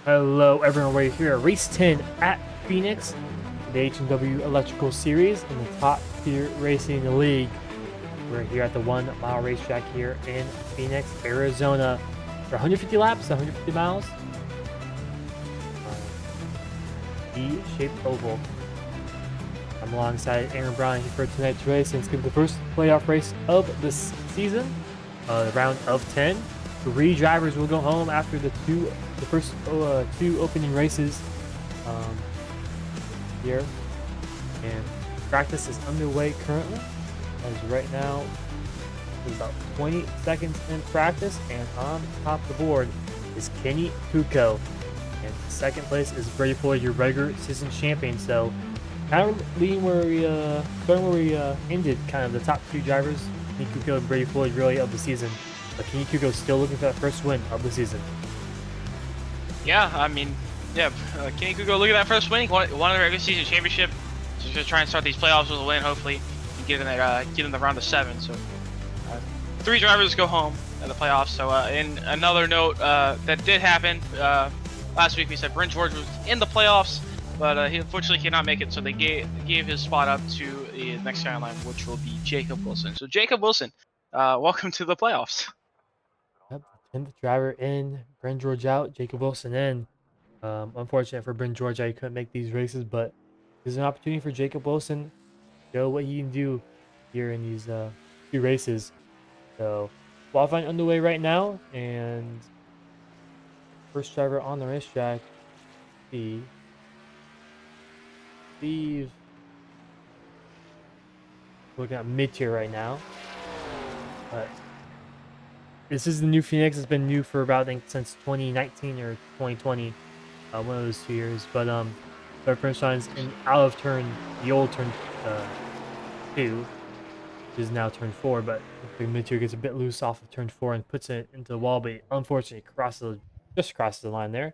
Hello everyone, we're here at Race 10 at Phoenix, the H&W Electrical Series in the top tier racing league. We're here at the 1 mile racetrack here in Phoenix, Arizona for 150 laps, 150 miles. D-shaped oval. I'm alongside Aaron Brown for tonight's race, and it's going to be the first playoff race of this season, the round of 10. 3 drivers will go home after the first two opening races here, and practice is underway currently. As right now, there's about 20 seconds in practice, and on top of the board is Kenny Kuko, and second place is Brady Floyd, your regular season champion. So, kind of leading where we starting where we ended, kind of the top 2 drivers, Kenny Kuko and Brady Floyd, really of the season. But Kenny Kuko still looking for that first win of the season. Yeah, I mean, yeah, Kenny Kuko, look at that first win. He won the regular season championship. Just gonna try and start these playoffs with a win, hopefully, and get in the round of 7. So, 3 drivers go home at the playoffs. So, in another note, that did happen last week. We said Brent George was in the playoffs, but he unfortunately cannot make it. So they gave his spot up to the next guy in line, which will be Jacob Wilson. So Jacob Wilson, welcome to the playoffs. Yep, 10th driver in, Brent George out, Jacob Wilson in. Unfortunate for Brent George, he couldn't make these races, but there's an opportunity for Jacob Wilson to show what he can do here in these 2 races. So, qualifying underway right now, and first driver on the racetrack, Steve. Looking at mid-tier right now, but this is the new Phoenix. It's been new for about, I think, since 2019 or 2020, one of those 2 years. But their first times in out of the old turn 2, which is now turn 4. But the mid-tier gets a bit loose off of turn 4 and puts it into the wall, but unfortunately just crosses the line there.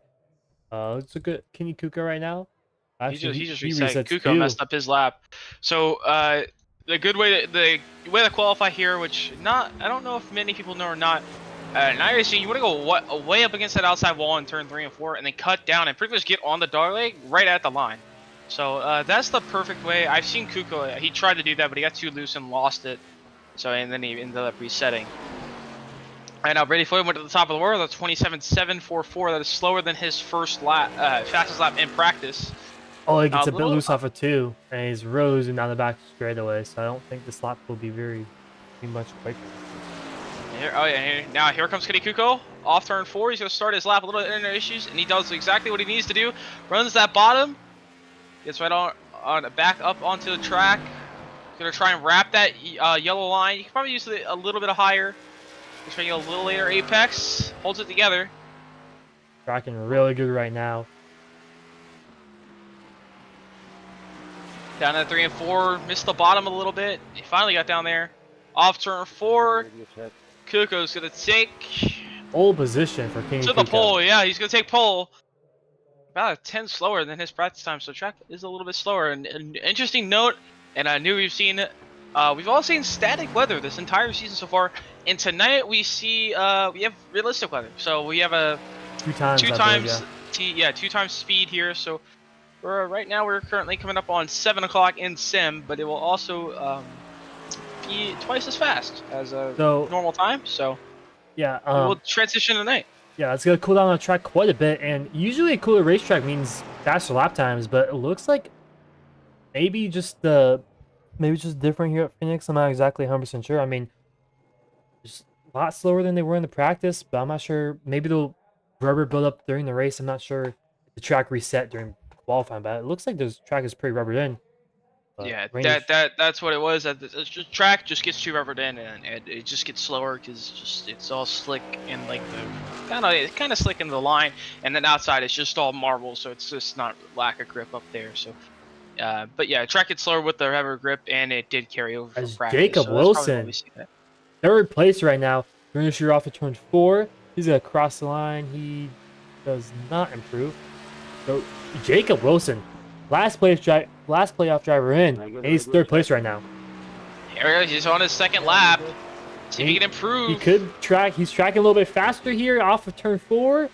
It's a good Kenny Kuka right now. Actually, He just he reset. resets Kuko too. messed up his lap. So the way to qualify here, which I don't know if many people know or not. Now you're seeing you want to go way up against that outside wall in turn 3 and 4, and then cut down and pretty much get on the dog leg right at the line. So that's the perfect way. I've seen Kuko. He tried to do that, but he got too loose and lost it. So and then he ended up resetting. And now Brady Floyd went to the top of the world. That's 27.744. That is slower than his first lap, fastest lap in practice. Oh, it gets a bit loose off of 2, and he's rosing down the back straightaway. So I don't think this lap will be very much quicker. Now here comes Kenny Kuko off turn 4. He's going to start his lap a little bit inner issues, and he does exactly what he needs to do. Runs that bottom, gets right on back up onto the track. Going to try and wrap that yellow line. You can probably use it a little bit higher. He's trying to get a little later apex. Holds it together. Tracking really good right now. Down at 3 and 4, missed the bottom a little bit. He finally got down there. Off turn 4, Kuko's gonna take pole position for Kenny to the Kuko. pole. Yeah, he's gonna take pole. About a 10 slower than his practice time, so track is a little bit slower. And an interesting note, and I knew we've all seen static weather this entire season so far. And tonight we see we have realistic weather. So we have a 2 times, yeah. 2 times speed here. So right now we're currently coming up on 7 o'clock in sim, but it will also be twice as fast as normal time. So yeah, we'll transition tonight. Yeah, it's gonna cool down the track quite a bit, and usually a cooler racetrack means faster lap times, but it looks like maybe just different here at Phoenix. I'm not exactly 100% sure. I mean, just a lot slower than they were in the practice, but I'm not sure. Maybe the rubber build up during the race. I'm not sure if the track reset during qualifying, but it looks like this track is pretty rubbered in. Yeah, that's what it was. The track just gets too rubbered in, and it just gets slower because it's all slick and like the kind of slick in the line, and then outside it's just all marble, so it's just not lack of grip up there. So, but yeah, track gets slower with the rubber grip, and it did carry over from practice. Jacob Wilson, 3rd place right now. Going to shoot off at turn 4. He's gonna cross the line. He does not improve. So Jacob Wilson, last playoff driver in, and he's 3rd place right now. Here he's on his 2nd lap. See if he can improve. He could track. He's tracking a little bit faster here off of turn 4.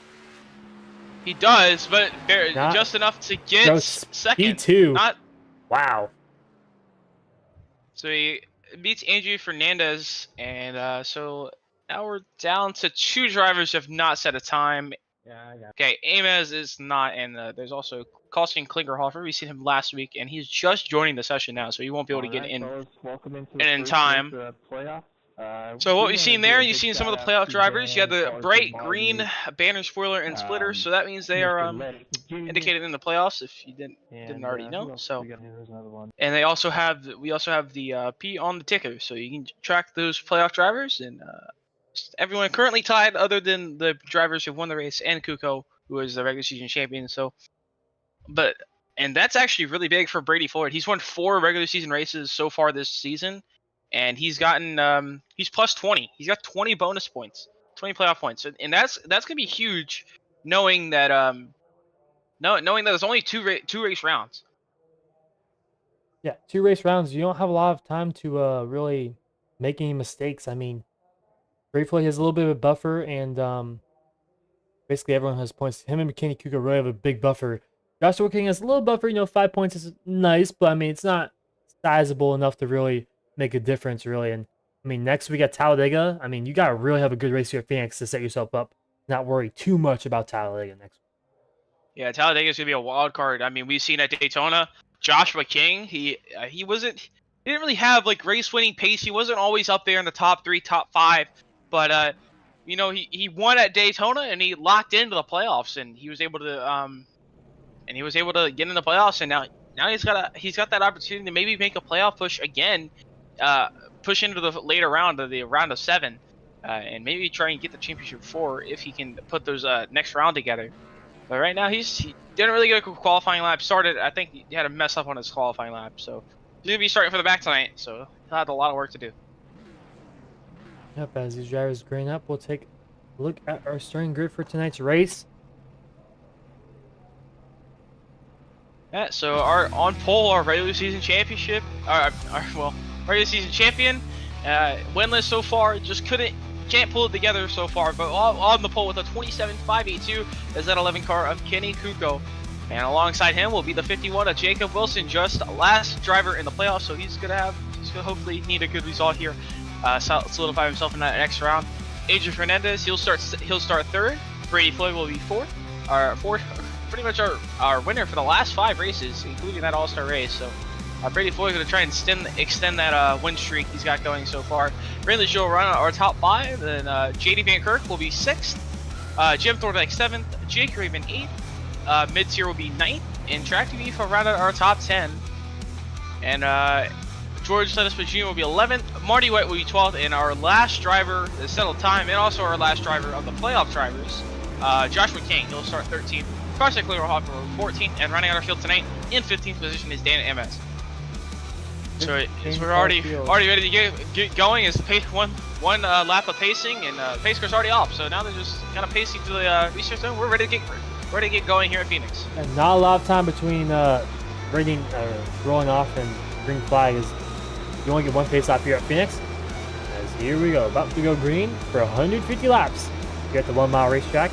He does, but Not- just enough to get No, second. P2. Not Wow. so he beats Andrew Fernandez, and so now we're down to 2 drivers who have not set a time. Yeah, I got Okay, Amez is not, and there's also Carlson Klingerhofer. We seen him last week, and he's just joining the session now, so he won't be able to get in. Fellas, welcome into and in time. Playoff. So what we've seen there, you've seen some of the playoff drivers. You had the bright green banner spoiler and splitter, so that means they are indicated in the playoffs. If you didn't already know. So, and we also have the P on the ticker, so you can track those playoff drivers and everyone currently tied, other than the drivers who won the race and Kuko, who is the regular season champion. So, and that's actually really big for Brady Floyd. He's won 4 regular season races so far this season. And he's gotten he's plus 20. He's got 20 bonus points, 20 playoff points, and that's gonna be huge, knowing that knowing that there's only two race rounds. Yeah, 2 race rounds. You don't have a lot of time to really make any mistakes. I mean, Brady Floyd has a little bit of a buffer, and basically everyone has points. Him and Kenny Kuko really have a big buffer. Joshua King has a little buffer. 5 points is nice, but I mean it's not sizable enough to really make a difference, really. And I mean, next week at Talladega, I mean, you gotta really have a good race here at Phoenix to set yourself up, not worry too much about Talladega next week. Yeah, Talladega is gonna be a wild card. I mean, we've seen at Daytona, Joshua King, he didn't really have like race winning pace. He wasn't always up there in the top 3, top 5, but he won at Daytona and he locked into the playoffs, and he was able to get in the playoffs, and now he's got that opportunity to maybe make a playoff push again. Push into the later round of the round of 7, and maybe try and get the championship 4 if he can put those next round together. But right now he didn't really get a qualifying lap. I think he had a mess up on his qualifying lap, so he's gonna be starting for the back tonight. So he'll have a lot of work to do. Yep, as these drivers green up, we'll take a look at our starting grid for tonight's race. Yeah, so our on pole, our regular season championship, regular season champion, winless so far, can't pull it together so far, but on the pole with a 27.582 is that 11 car of Kenny Kuko, and alongside him will be the 51 of Jacob Wilson, just last driver in the playoffs, so he's gonna hopefully need a good result here, solidify himself in that next round. Adrian Fernandez, he'll start 3rd. Brady Floyd will be 4th. Pretty much our winner for the last 5 races, including that All-Star race. So Brady Floyd is going to try and extend that win streak he's got going so far. Brandon Joe run our top 5, then JD Van Kirk will be 6th, Jim Thorndike 7th, Jake Raven 8th, mid-tier will be 9th, and Track TV will round out our top 10. And George Lennis Jr. will be 11th, Marty White will be 12th, and our last driver to settle time, and also our last driver of the playoff drivers, Joshua King, he'll start 13th. Carson Klingerhofer will 14th, and running out our field tonight in 15th position is Dan MS. So we're already ready to get going. Is one lap of pacing, and pace car's already off. So now they're just kind of pacing to the research zone. We're ready to get going here at Phoenix. And not a lot of time between rolling off and green flag. Is you only get 1 pace lap here at Phoenix. As here we go, about to go green for 150 laps. You're at the 1 mile racetrack.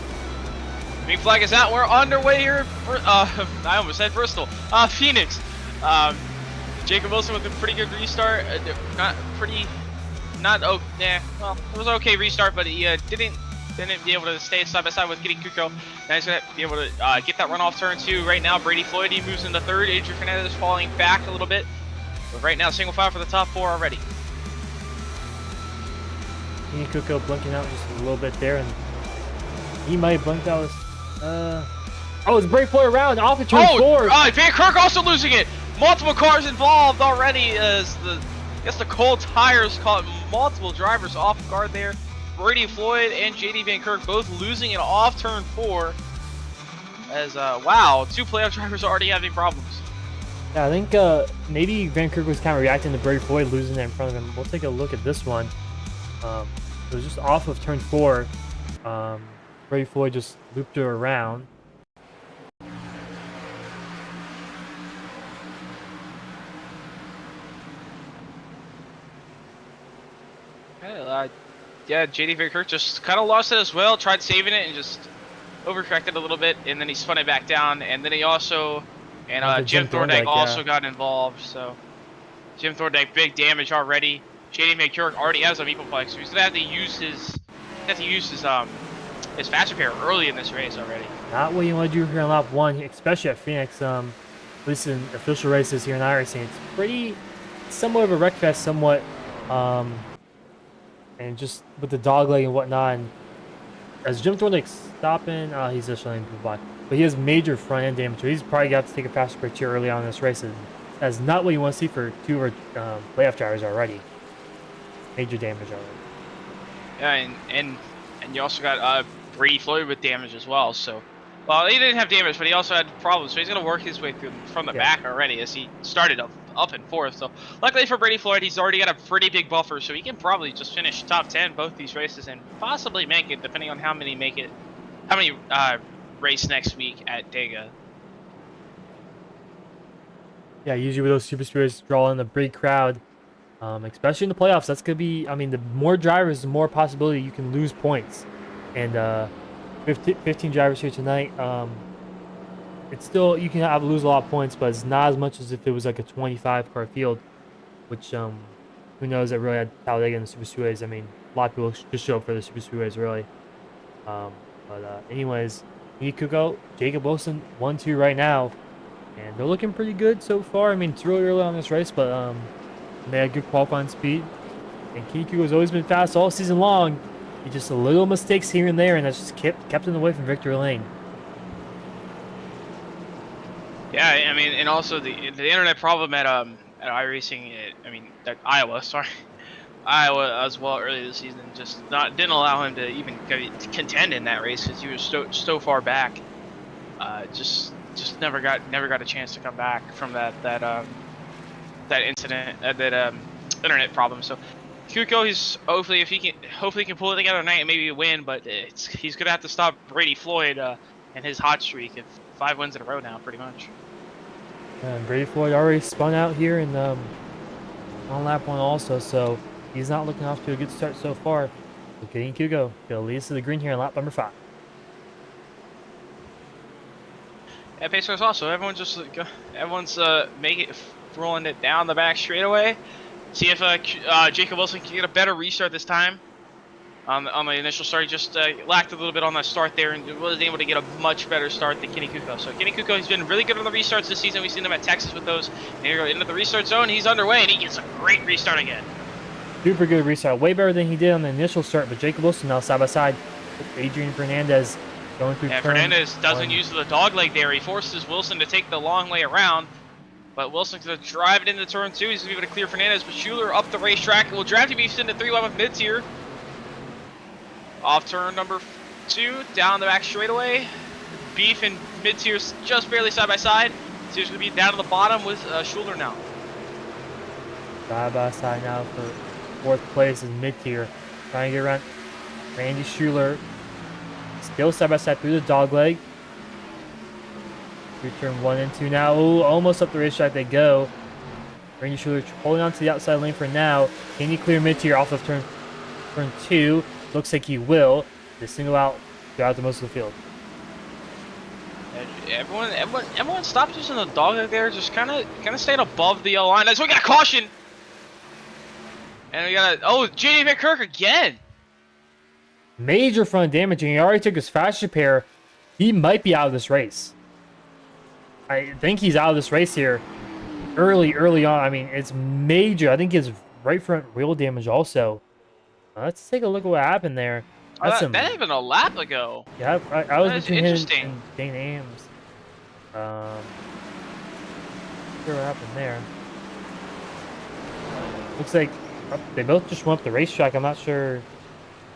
Green flag is out. We're underway here. I almost said Bristol. Phoenix. Jacob Wilson with a pretty good restart. It was an okay restart, but he didn't be able to stay side by side with Kenny Kuko. Now he's gonna be able to get that run off turn 2 right now. Brady Floyd, he moves into 3rd. Adrian Fernandez falling back a little bit, but right now single file for the top 4 already. Kenny Kuko blinking out just a little bit there, and he might have blinked out. It's Brady Floyd around off of turn 4. Van Kirk also losing it. Multiple cars involved already as the cold tires caught multiple drivers off guard there. Brady Floyd and JD Van Kirk both losing it off turn 4. As 2 playoff drivers already having problems. Yeah, I think maybe Van Kirk was kind of reacting to Brady Floyd losing it in front of him. We'll take a look at this one. It was just off of turn 4. Brady Floyd just looped her around. JD Van Kirk just kind of lost it as well. Tried saving it and just overcorrected a little bit, and then he spun it back down, and then he also, and Onto Jim Jim Thorndike Thorndike, also yeah. got involved. So Jim Thorndike, big damage already. Shady McCurk already has a Meepleplex, so he's gonna have to use his fast repair early in this race already. Not what you want to do here on lap 1, especially at Phoenix. At least in official races here in iRacing, it's pretty somewhat of a wreck fest, somewhat, and just with the dog leg and whatnot. And as Jim Thorndike's stopping, he's just letting people by, but he has major front end damage, so he's probably got to take a fast break here early on in this race. And that's not what you want to see for 2 of our playoff drivers already. Major damage already. Yeah, and you also got Brady Floyd with damage as well. So, well, he didn't have damage, but he also had problems. So he's gonna work his way through from the back already as he started up in 4th. So, luckily for Brady Floyd, he's already got a pretty big buffer, so he can probably just finish top 10 both these races and possibly make it, depending on how many race next week at Dega. Yeah, usually with those super speedways draw in a big crowd, especially in the playoffs. That's gonna be, I mean, the more drivers, the more possibility you can lose points. And 15 drivers here tonight. It's still, you can lose a lot of points, but it's not as much as if it was like a 25 car field, which who knows that really at Talladega and the super speedways. I mean, a lot of people just show up for the super speedways really. Anyways, Kenny Kuko, Jacob Wilson, 1-2 right now. And they're looking pretty good so far. I mean, it's really early on this race, but they had good qualifying speed. And Kiku has always been fast all season long. He just a little mistakes here and there, and that's just kept him away from victory lane. Yeah, I mean, and also the internet problem at iRacing, at Iowa, sorry, Iowa as well early this season just didn't allow him to even contend in that race because he was so far back. Just never got a chance to come back from that incident, internet problem. So Kuko, he's hopefully he can pull it together tonight and maybe win, but he's gonna have to stop Brady Floyd and his hot streak of 5 wins in a row now, pretty much. And Brady Floyd already spun out here in on lap 1 also, so he's not looking off to a good start so far. But getting Kuko to lead us to the green here in lap number 5. Yeah, pace cars also. Everyone's rolling it down the back straightaway. See if Jacob Wilson can get a better restart this time. On the initial start, he just lacked a little bit on that start there and wasn't able to get a much better start than Kenny Kuko. So Kenny Kuko has been really good on the restarts this season. We've seen him at Texas with those. And here into the restart zone, he's underway and he gets a great restart again. Super good restart, way better than he did on the initial start. But Jacob Wilson now side by side with Adrian Fernandez going through. Yeah, Fernandez doesn't use the dog leg there. He forces Wilson to take the long way around. But Wilson's going to drive it into turn 2. He's going to be able to clear Fernandez. But Schuler up the racetrack. Will drive to be into 3-1 with mid-tier. Off turn number 2, down the back straightaway. Beef and mid-tier just barely side by side. So he's going to be down to the bottom with Schuler now. Side by side now for 4th place in mid-tier. Trying to get around Randy Schuler. Still side by side through the dog leg. Through turn 1 and 2 now. Ooh, almost up the racetrack they go. Randy Schuler holding on to the outside lane for now. Can he clear mid-tier off of turn 2? Looks like he will. The single out throughout the most of the field. Everyone stopped using the dog leg there. Just kind of stayed above the yellow line. That's why we got a caution. And we got JD McKirk again. Major front damage, and he already took his fast repair. He might be out of this race. I think he's out of this race here early on. I mean, it's major. I think his right front wheel damage also. Let's take a look at what happened there. That ain't even a lap ago. Yeah, I was between him interesting. and Dane Ames. Not sure what happened there. Looks like they both just went up the racetrack. I'm not sure.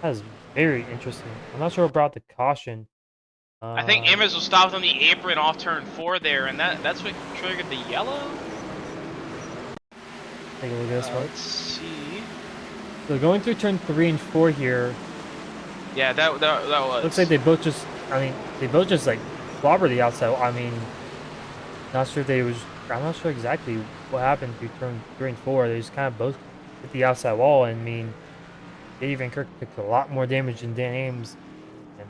That is very interesting. I'm not sure what brought the caution. I think Amos was stopped on the apron off turn 4 there, and that's what triggered the yellow. Take a look at this one. Let's see. So going through turn 3 and 4 here. Yeah, that was. Looks like they both just. I mean, they both just like clobbered the outside. I mean, not sure if they was. I'm not sure exactly what happened through turn 3 and 4. They just kind of both hit the outside wall. And I mean, Dave Van Kirk took a lot more damage than Dan Ames, and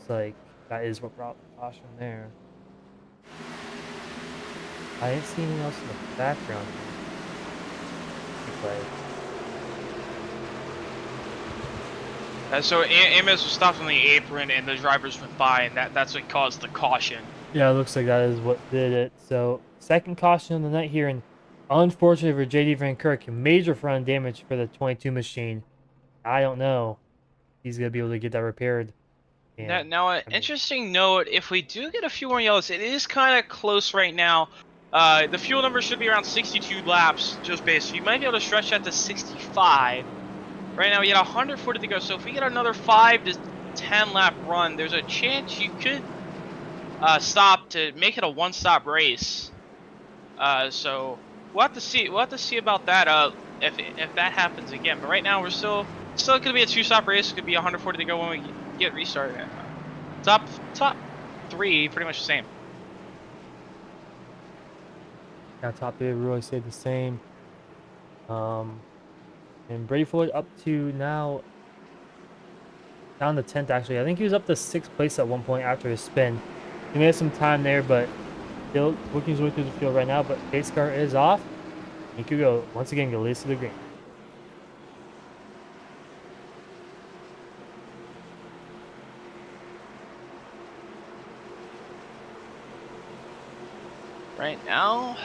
looks like that is what brought the caution there. I didn't see anything else in the background. Play. So Amos was stopped on the apron, and the drivers went by, and that's what caused the caution. Yeah, it looks like that is what did it. So, second caution of the night here, and unfortunately for JD Van Kirk, major front damage for the 22 machine. I don't know. He's gonna be able to get that repaired. And, Now, an I mean, interesting note: if we do get a few more yellows, it is kind of close right now. The fuel number should be around 62 laps, just based. You might be able to stretch that to 65. Right now, we got 140 to go. So if we get another 5 to 10 lap run, there's a chance you could stop to make it a one-stop race. So we'll have to see. We'll have to see about that. If that happens again. But right now, we're still going to be a two-stop race. It's going to be 140 to go when we get restarted. Top 3 pretty much the same. yeah, top 3 really stayed the same. And Brady Floyd up to now down to 10th actually. I think he was up to 6th place at one point after his spin. He made some time there, but still working his way through the field right now. But pace car is off. He could go once again go leads to the green. Right now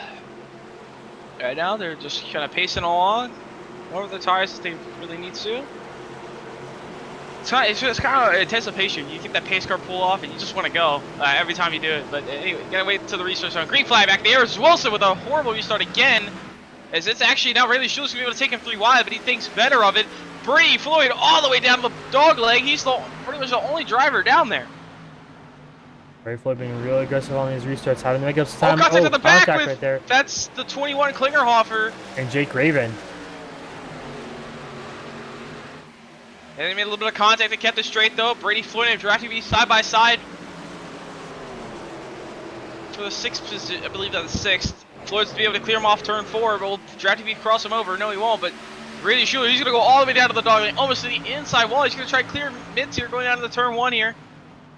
they're just kind of pacing along. Over the tires if they really need to. It's just kind of anticipation. You get that pace car pull off and you just want to go every time you do it. But anyway, gotta wait until the restart zone. Green flag back there is Wilson with a horrible restart again. As it's actually now Rayleigh Schuler's gonna be able to take him 3 wide, but he thinks better of it. Brady Floyd all the way down the dog leg. He's pretty much the only driver down there. Brady Floyd being really aggressive on these restarts, having to make up some time. Contact at the back with, right there. That's the 21 Klingerhofer. And Jake Raven. And they made a little bit of contact that kept it straight though. Brady Floyd and DraftTV side by side for the 6th position. I believe that's the 6th. Floyd's to be able to clear him off turn 4, but will DraftTV cross him over? No, he won't. But Brady Schuler, he's gonna go all the way down to the dog lane, almost to the inside wall. He's gonna try to clear mid-tier going down to the turn 1 here.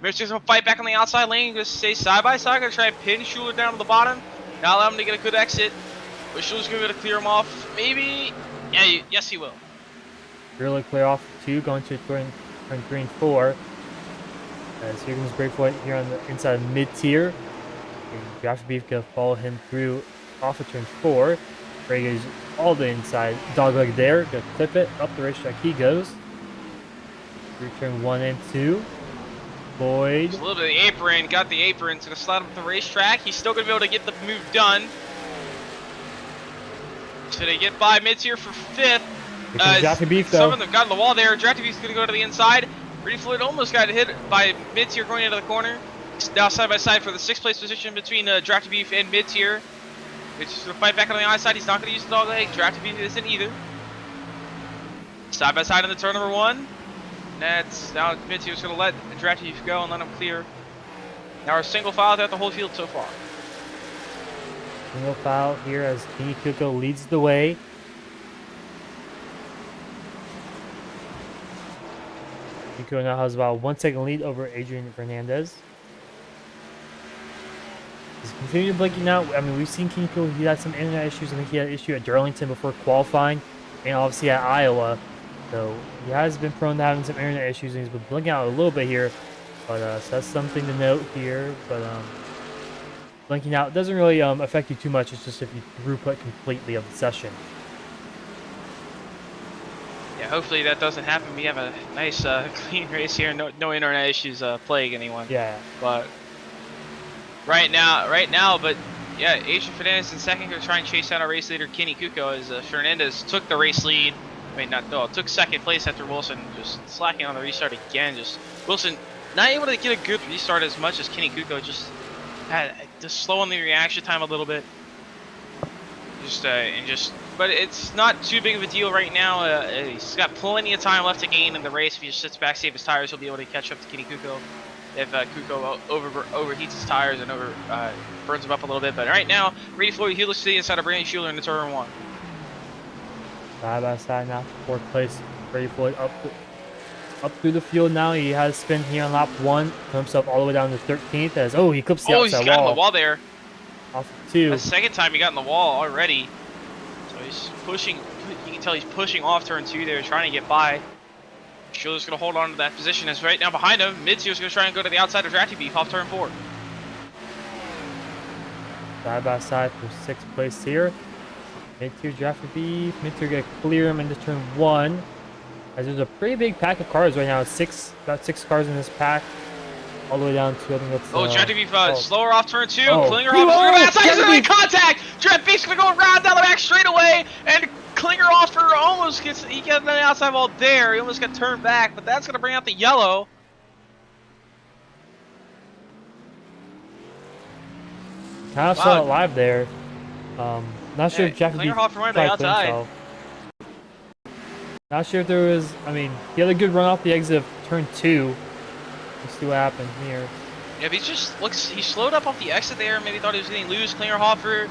Mitchell's gonna fight back on the outside lane. Gonna stay side by side. Gonna try to pin Schuler down to the bottom. Not allow him to get a good exit. But Schuler's gonna be able to clear him off. Maybe. Yeah. Yes, he will. Really clear off 2, going to turn 3 and 4. As here comes Brady Floyd here on the inside of mid-tier. And Josh Beef gonna follow him through off of turn 4. Brady goes all the inside dogleg there. Gonna clip it up the racetrack. He goes through turn 1 and 2. Floyd. Just a little bit of the apron. Got the apron. It's gonna slide up the racetrack. He's still gonna be able to get the move done. So they get by mid-tier for 5th. Jockey Beef though. Some of them got on the wall there. Drafty Beef's gonna go to the inside. Brady Floyd almost got hit by mid-tier going into the corner. Now side by side for the 6th place position between Drafty Beef and mid-tier. He's just gonna fight back on the outside. He's not gonna use the dog leg. Drafty Beef isn't either. Side by side in the turn number 1. That's now mid-tier's gonna let Drafty Beef go and let him clear. Now our single file throughout the whole field so far. Single foul here as Kenny Kuko leads the way. Kuko now has about a 1 second lead over Adrian Fernandez. He's continuing blinking out. I mean, we've seen Kenny Kuko. He had some internet issues. I think he had an issue at Darlington before qualifying, and obviously at Iowa. So he has been prone to having some internet issues, and he's been blinking out a little bit here. But so that's something to note here. But blinking out doesn't really affect you too much. It's just if you throughput completely of the session. Yeah, hopefully that doesn't happen. We have a nice clean race here. No internet issues plague anyone. Yeah. But right now, but yeah, Adrian Fernandez in second going to try and chase down our race leader Kenny Kuko as Fernandez took the race lead. I mean, took 2nd place after Wilson just slacking on the restart again. Just Wilson not able to get a good restart as much as Kenny Kuko. Just had just slow on the reaction time a little bit. But it's not too big of a deal right now. He's got plenty of time left to gain in the race. If he just sits back, save his tires, he'll be able to catch up to Kenny Kuko. If Kuko overheats his tires and burns him up a little bit. But right now, Brady Floyd, he looks to the inside of Brandon Schuler in the turn 1. Side by side now, 4th place. Brady Floyd up up through the field now. He has spin here on lap 1. Put himself all the way down to 13th as, he clips the Oh, he's outside got in the wall. wall there. Off of 2. That's the second time he got in the wall already. So he's pushing. You can tell he's pushing off turn 2 there, trying to get by. Schiller's going to hold on to that position. As right now behind him, Mitsu's going to try and go to the outside of Drafty Beef off turn 4. Side by side for 6th place here. Mid-tier Drafty Beef. Mid-tier going to clear him into turn 1. As there's a pretty big pack of cars right now. About 6 cars in this pack. All the way down to, I think that's... Drafty Beef slower off turn 2. Oh. Klingerhoff is going to be contact. Drafty Beef's going to go around down the back straightaway. And Klingerhoff almost gets... He got on the outside wall there. He almost got turned back. But that's going to bring out the yellow. Kind of saw it live there. Not sure if Drafty Beef Klingerhoff ran tried the to outside. himself. Not sure if there was... I mean, he had a good run off the exit of turn 2. Let's see what happened here. Yeah, but he just looks... He slowed up off the exit there. Maybe thought he was getting loose. Klingerhofer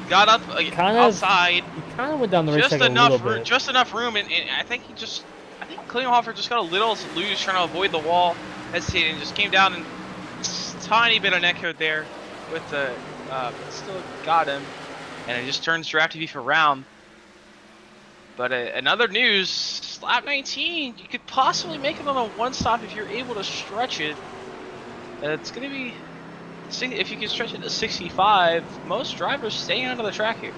got up outside. He kind of went down the racetrack a little bit. Just enough room, and I think he just... I think Klingerhofer just got a little loose trying to avoid the wall. Hesitated and just came down and tiny bit of neck code there with the... but still got him. And it just turns Drafty Beef around. But another news, lap 19, you could possibly make it on a one stop if you're able to stretch it. It's going to be, if you can stretch it to 65, most drivers stay onto the track here.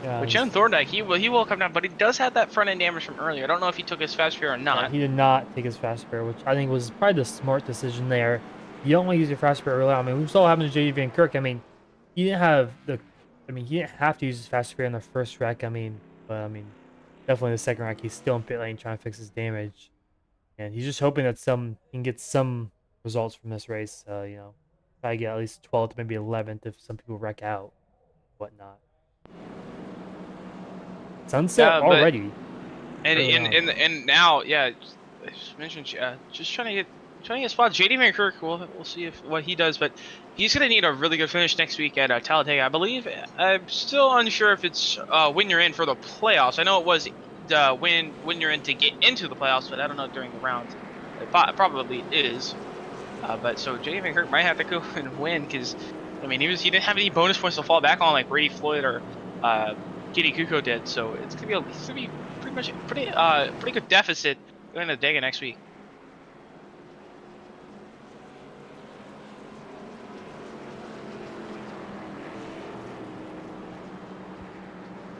Yeah, But Jim Thorndike, he will come down, but he does have that front end damage from earlier. I don't know if he took his fast spare or not. Yeah, he did not take his fast spare, which I think was probably the smart decision there. You don't want to use your fast spare early on. I mean, we saw what happened to JD Van Kirk. I mean, he didn't have he didn't have to use his fast spare in the first wreck. Definitely the second wreck, he's still in pit lane trying to fix his damage, and he's just hoping that he can get some results from this race. Probably get at least 12th, maybe 11th if some people wreck out, whatnot. Sunset already. And now, yeah, I just mentioned just trying to get spots. JD Van Kirk, we'll see what he does, but he's gonna need a really good finish next week at Talladega, I believe. I'm still unsure if it's when you're in for the playoffs. I know it was when you're in to get into the playoffs, but I don't know during the rounds. It probably is. But so JD Van Kirk might have to go and win because, I mean, he didn't have any bonus points to fall back on like Brady Floyd or Kitty Kuko did. So it's gonna be pretty good deficit going to Dega next week.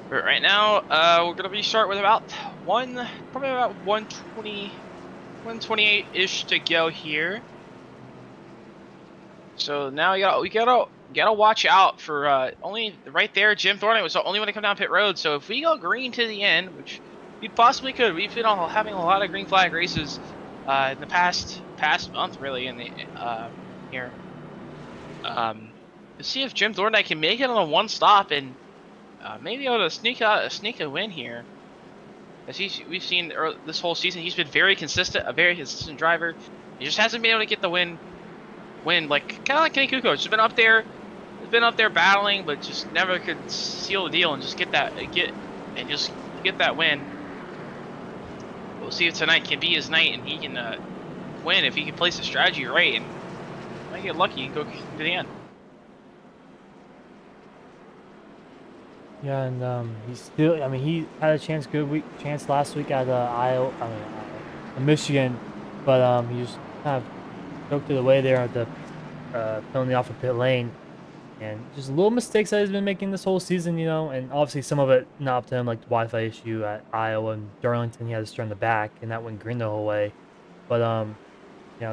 But right now, we're gonna restart with probably about 120, 128-ish to go here. So now we gotta watch out for only right there. Jim Thornton was the only one to come down pit road. So if we go green to the end, which we possibly could, we've been having a lot of green flag races in the past month, really, in the here. Let's see if Jim Thornton can make it on a one stop and maybe able to sneak a win here. As we've seen this whole season, he's been very consistent, a very consistent driver. He just hasn't been able to get the win like kind of like Kenny Kuko. Just been up there, battling, but just never could seal the deal and just get that win. We'll see if tonight can be his night and he can win if he can place the strategy right and might get lucky and go to the end. Yeah, and he still, he had a good chance last week at Michigan, but he just kind of choked it away there at the penalty off of pit lane, and just little mistakes that he's been making this whole season, and obviously some of it not up to him, like the Wi-Fi issue at Iowa and Darlington, he had to start in the back, and that went green the whole way, but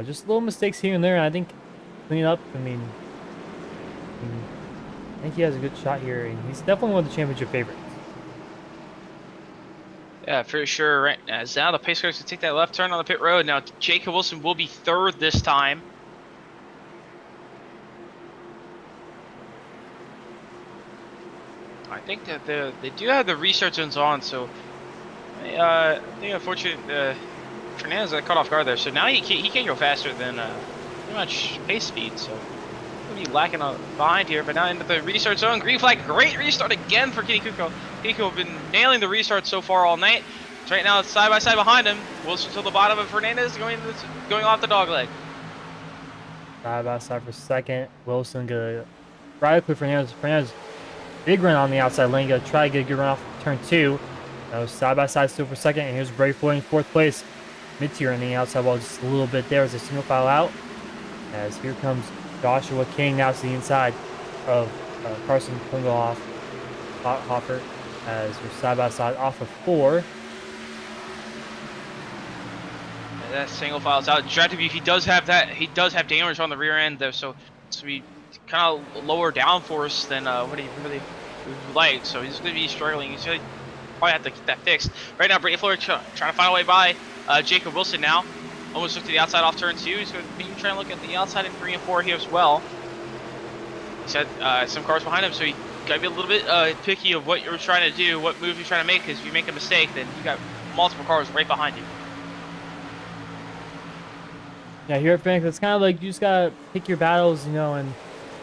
just little mistakes here and there, and I think clean up. I think he has a good shot here, and he's definitely one of the championship favorites. Yeah, for sure. Right now, the pace cars can take that left turn on the pit road. Now, Jacob Wilson will be third this time. I think that they do have the restart zones on, so I think unfortunately Fernandez got caught off guard there. So now he can't go faster than pretty much pace speed. So be lacking behind here, but now into the restart zone. Green flag, great restart again for Kitty Kuko. Kuko have been nailing the restart so far all night. So right now it's side by side behind him. Wilson to the bottom of Fernandez going off the dog leg. Side by side for second. Wilson gonna right put Fernandez. Fernandez big run on the outside lane. Gonna try to get a good run off turn 2. That was side by side still for second. And here's Brady Floyd in 4th place. Mid-tier on the outside wall just a little bit there as a single file out. As here comes Joshua King now to the inside of Carson Klingelhoff. Hoffer as we're side by side off of 4. And that single file's out. Strategy, he does have damage on the rear end though, so it's gonna be kind of lower downforce than what he really would like. So he's gonna be struggling. He's gonna probably have to get that fixed. Right now, Brady Floyd trying to find a way by Jacob Wilson now. Almost looked to the outside off turn 2. He's going to be trying to look at the outside in 3 and 4 here as well. He's had some cars behind him, so you got to be a little bit picky of what you're trying to do, what move you're trying to make, because if you make a mistake, then you got multiple cars right behind you. Yeah, here at Phoenix, it's kind of like you just got to pick your battles, you know, and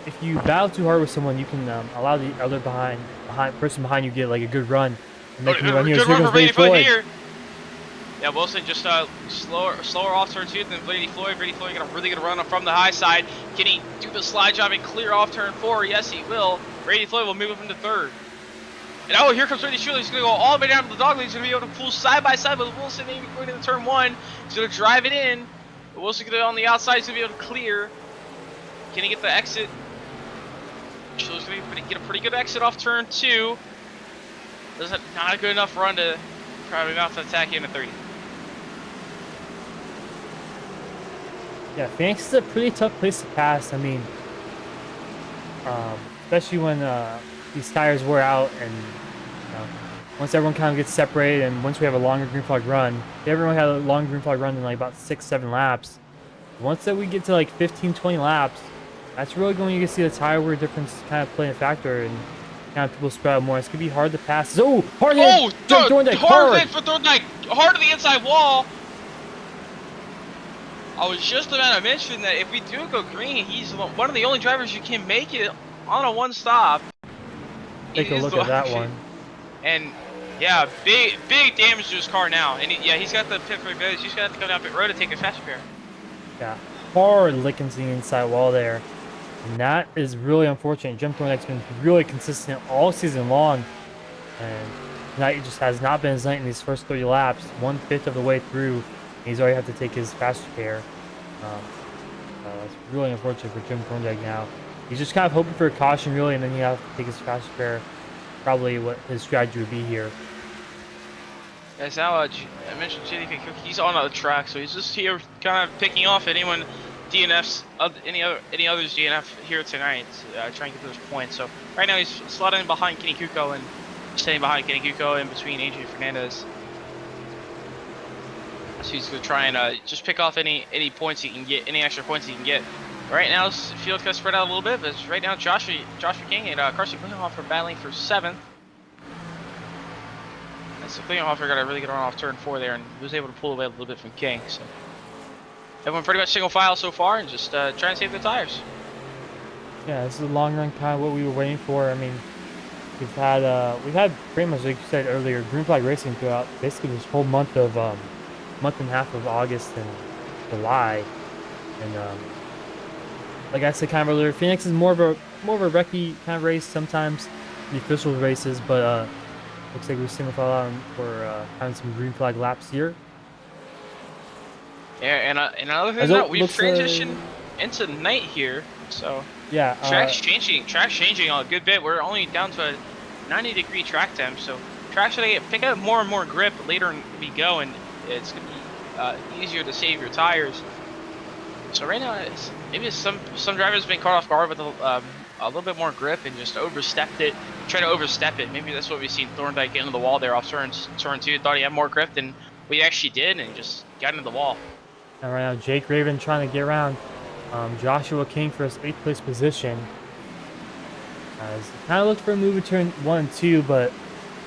if you battle too hard with someone, you can allow the other person behind you get like a good run. And make Good run here. run Here for goes Brady Brady Floyd Floyd. here. Yeah, Wilson just slower off turn 2 than Brady Floyd. Brady Floyd got a really good run from the high side. Can he do the slide job and clear off turn 4? Yes, he will. Brady Floyd will move up into 3rd. And oh, here comes Brady Floyd. He's going to go all the way down to the dog leg. He's going to be able to pull side by side with Wilson, maybe going into turn 1. He's going to drive it in. But Wilson going to on the outside. He's going to be able to clear. Can he get the exit? He's going to get a pretty good exit off turn 2. That's not a good enough run to probably not to attack you in a 30. Yeah, Phoenix is a pretty tough place to pass. I mean, especially when these tires wear out and once everyone kind of gets separated and once we have a longer green flag run. If everyone had a long green flag run in like about 6-7 laps. Once that we get to like 15-20 laps, that's really when you can see the tire wear difference kind of play a factor and kind of people spread out more. It's gonna be hard to pass. Oh, hard hit! Oh, hard hit for Thorndike, hard to the inside wall. I was just about to mention that if we do go green, he's one of the only drivers who can make it on a one stop. Take a look at that one. And yeah, big damage to his car now. And he's got the pit road. He's got to come down pit road to take a fast repair. Yeah, hard licking to the inside wall there. And that is really unfortunate. Jim Thorndike's been really consistent all season long. And tonight just has not been his night in these first 30 laps. 1/5 of the way through. He's already had to take his fast repair. It's really unfortunate for Jim Thorndike now. He's just kind of hoping for a caution, really, and then he has to take his fast repair. Probably what his strategy would be here. As now I mentioned JDP Cook, he's on the track, so he's just here kind of picking off anyone DNFs, any others DNF here tonight, trying to get those points. So right now he's slotting behind Kenny Kuko and staying behind Kenny Kuko in between Adrian Fernandez. So he's going to try and just pick off any points he can get, any extra points he can get. Right now, this field's kind of spread out a little bit, but right now Joshua King and Carson Klingelhoff are battling for 7th. And so Klingelhoff got a really good run off turn 4 there and was able to pull away a little bit from King. So everyone pretty much single file so far and just trying to save the tires. Yeah, this is a long run, kind of what we were waiting for. I mean, we've had pretty much, like you said earlier, green flag racing throughout basically this whole month and a half of August and July, and like I said kind of earlier, Phoenix is more of a recce kind of race sometimes, the official races, but looks like we're single file out and we're having some green flag laps here. Yeah, and another thing that we've transitioned into night here, so yeah, track's changing a good bit. We're only down to a 90-degree track temp, so tracks should pick up more and more grip later we go, and it's gonna be easier to save your tires. So right now, maybe some drivers have been caught off guard with a little bit more grip and just overstepped it, try to overstep it. Maybe that's what we've seen Thorndike get into the wall there off turn 2. Thought he had more grip than we actually did, and just got into the wall. And right now, Jake Raven trying to get around Joshua King for his 8th place position. As he kind of looked for a move in turn 1 and 2, but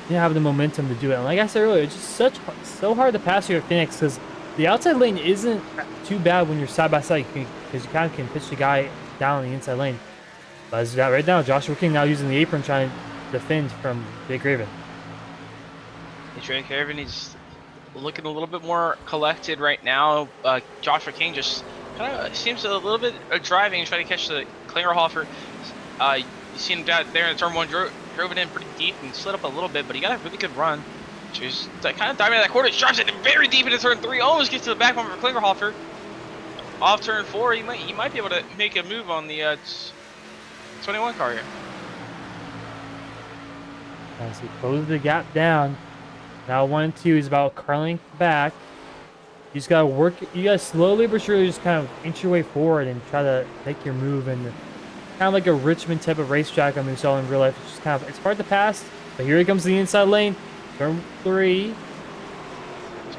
didn't have the momentum to do it. And like I said earlier, it's just so hard to pass here at Phoenix because the outside lane isn't too bad when you're side by side because you kind of can pitch the guy down the inside lane. But as that right now, Joshua King now using the apron trying to defend from Jake Raven. Jake Raven, he's looking a little bit more collected right now. Joshua King just kind of seems a little bit driving and trying to catch the Klingerhofer. You see him down there in turn one, drove it in pretty deep and slid up a little bit, but he got a really good run. Just kind of diving in that corner, drives it very deep into turn three, almost gets to the back bumper for Klingerhofer. Off turn four, he might be able to make a move on the 21 car here. As he closes the gap down. Now 1 and 2 is about curling back. You just gotta work. You gotta slowly but surely just kind of inch your way forward and try to make your move. And kind of like a Richmond type of racetrack I saw in real life. It's just kind of, it's hard to pass. But here he comes to the inside lane. Turn 3.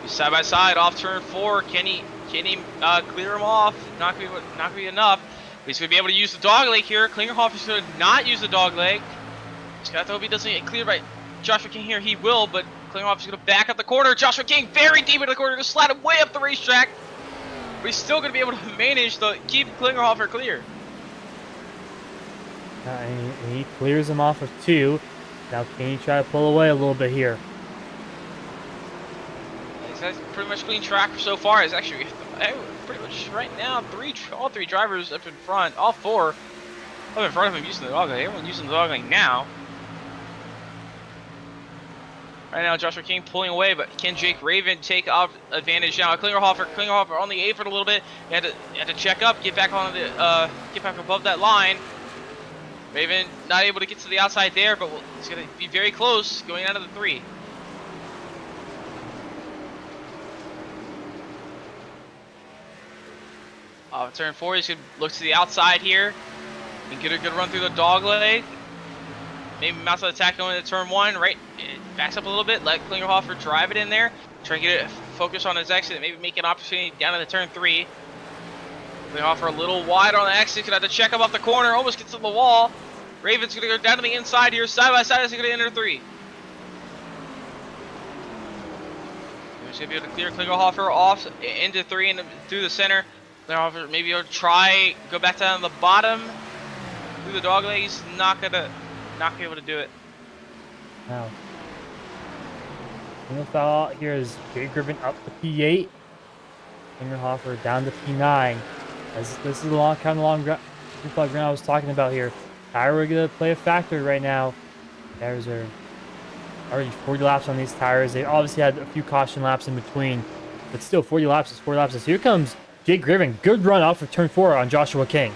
Side by side off turn 4. Can he clear him off? Not gonna be enough. But he's gonna be able to use the dog leg here. Klingerhofer's gonna not use the dog leg. Just gotta hope he doesn't get cleared by Joshua King here. He will, but Klingerhofer's gonna back up the corner. Joshua King very deep into the corner, gonna slide him way up the racetrack. But he's still gonna be able to manage to keep Klingerhofer clear. And he clears him off of 2. Now can he try to pull away a little bit here? He's had pretty much clean track so far. It's actually pretty much right now all three drivers up in front, all 4 up in front of him using the dog leg. Everyone using the dog leg now. Right now, Joshua King pulling away, but can Jake Raven take off advantage now? Klingerhofer on the apron a little bit. He had to check up, get back on the get back above that line. Raven not able to get to the outside there, but he's going to be very close going out of the 3. Turn 4, he's going to look to the outside here and get a good run through the dog leg. Maybe mounts an attack going into turn 1, right? It backs up a little bit, let Klingerhofer drive it in there. Try to get it focused on his exit, maybe make an opportunity down into turn 3. Klingerhofer a little wide on the exit, gonna have to check him off the corner, almost gets to the wall. Raven's gonna go down to the inside here, side by side as he's gonna enter 3. He's gonna be able to clear Klingerhofer off into 3 and through the center. Klingerhofer maybe he'll try, go back down to the bottom through the dog leg. He's not gonna be able to do it. Now, single foul out here is Jake Griffin up to P8. Klingerhofer down to P9. As this is the kind of long ground I was talking about here. Tire are going to play a factor right now. Tires are already 40 laps on these tires. They obviously had a few caution laps in between, but still 40 laps is 40 laps. Here comes Jake Griffin. Good run off of turn 4 on Joshua King.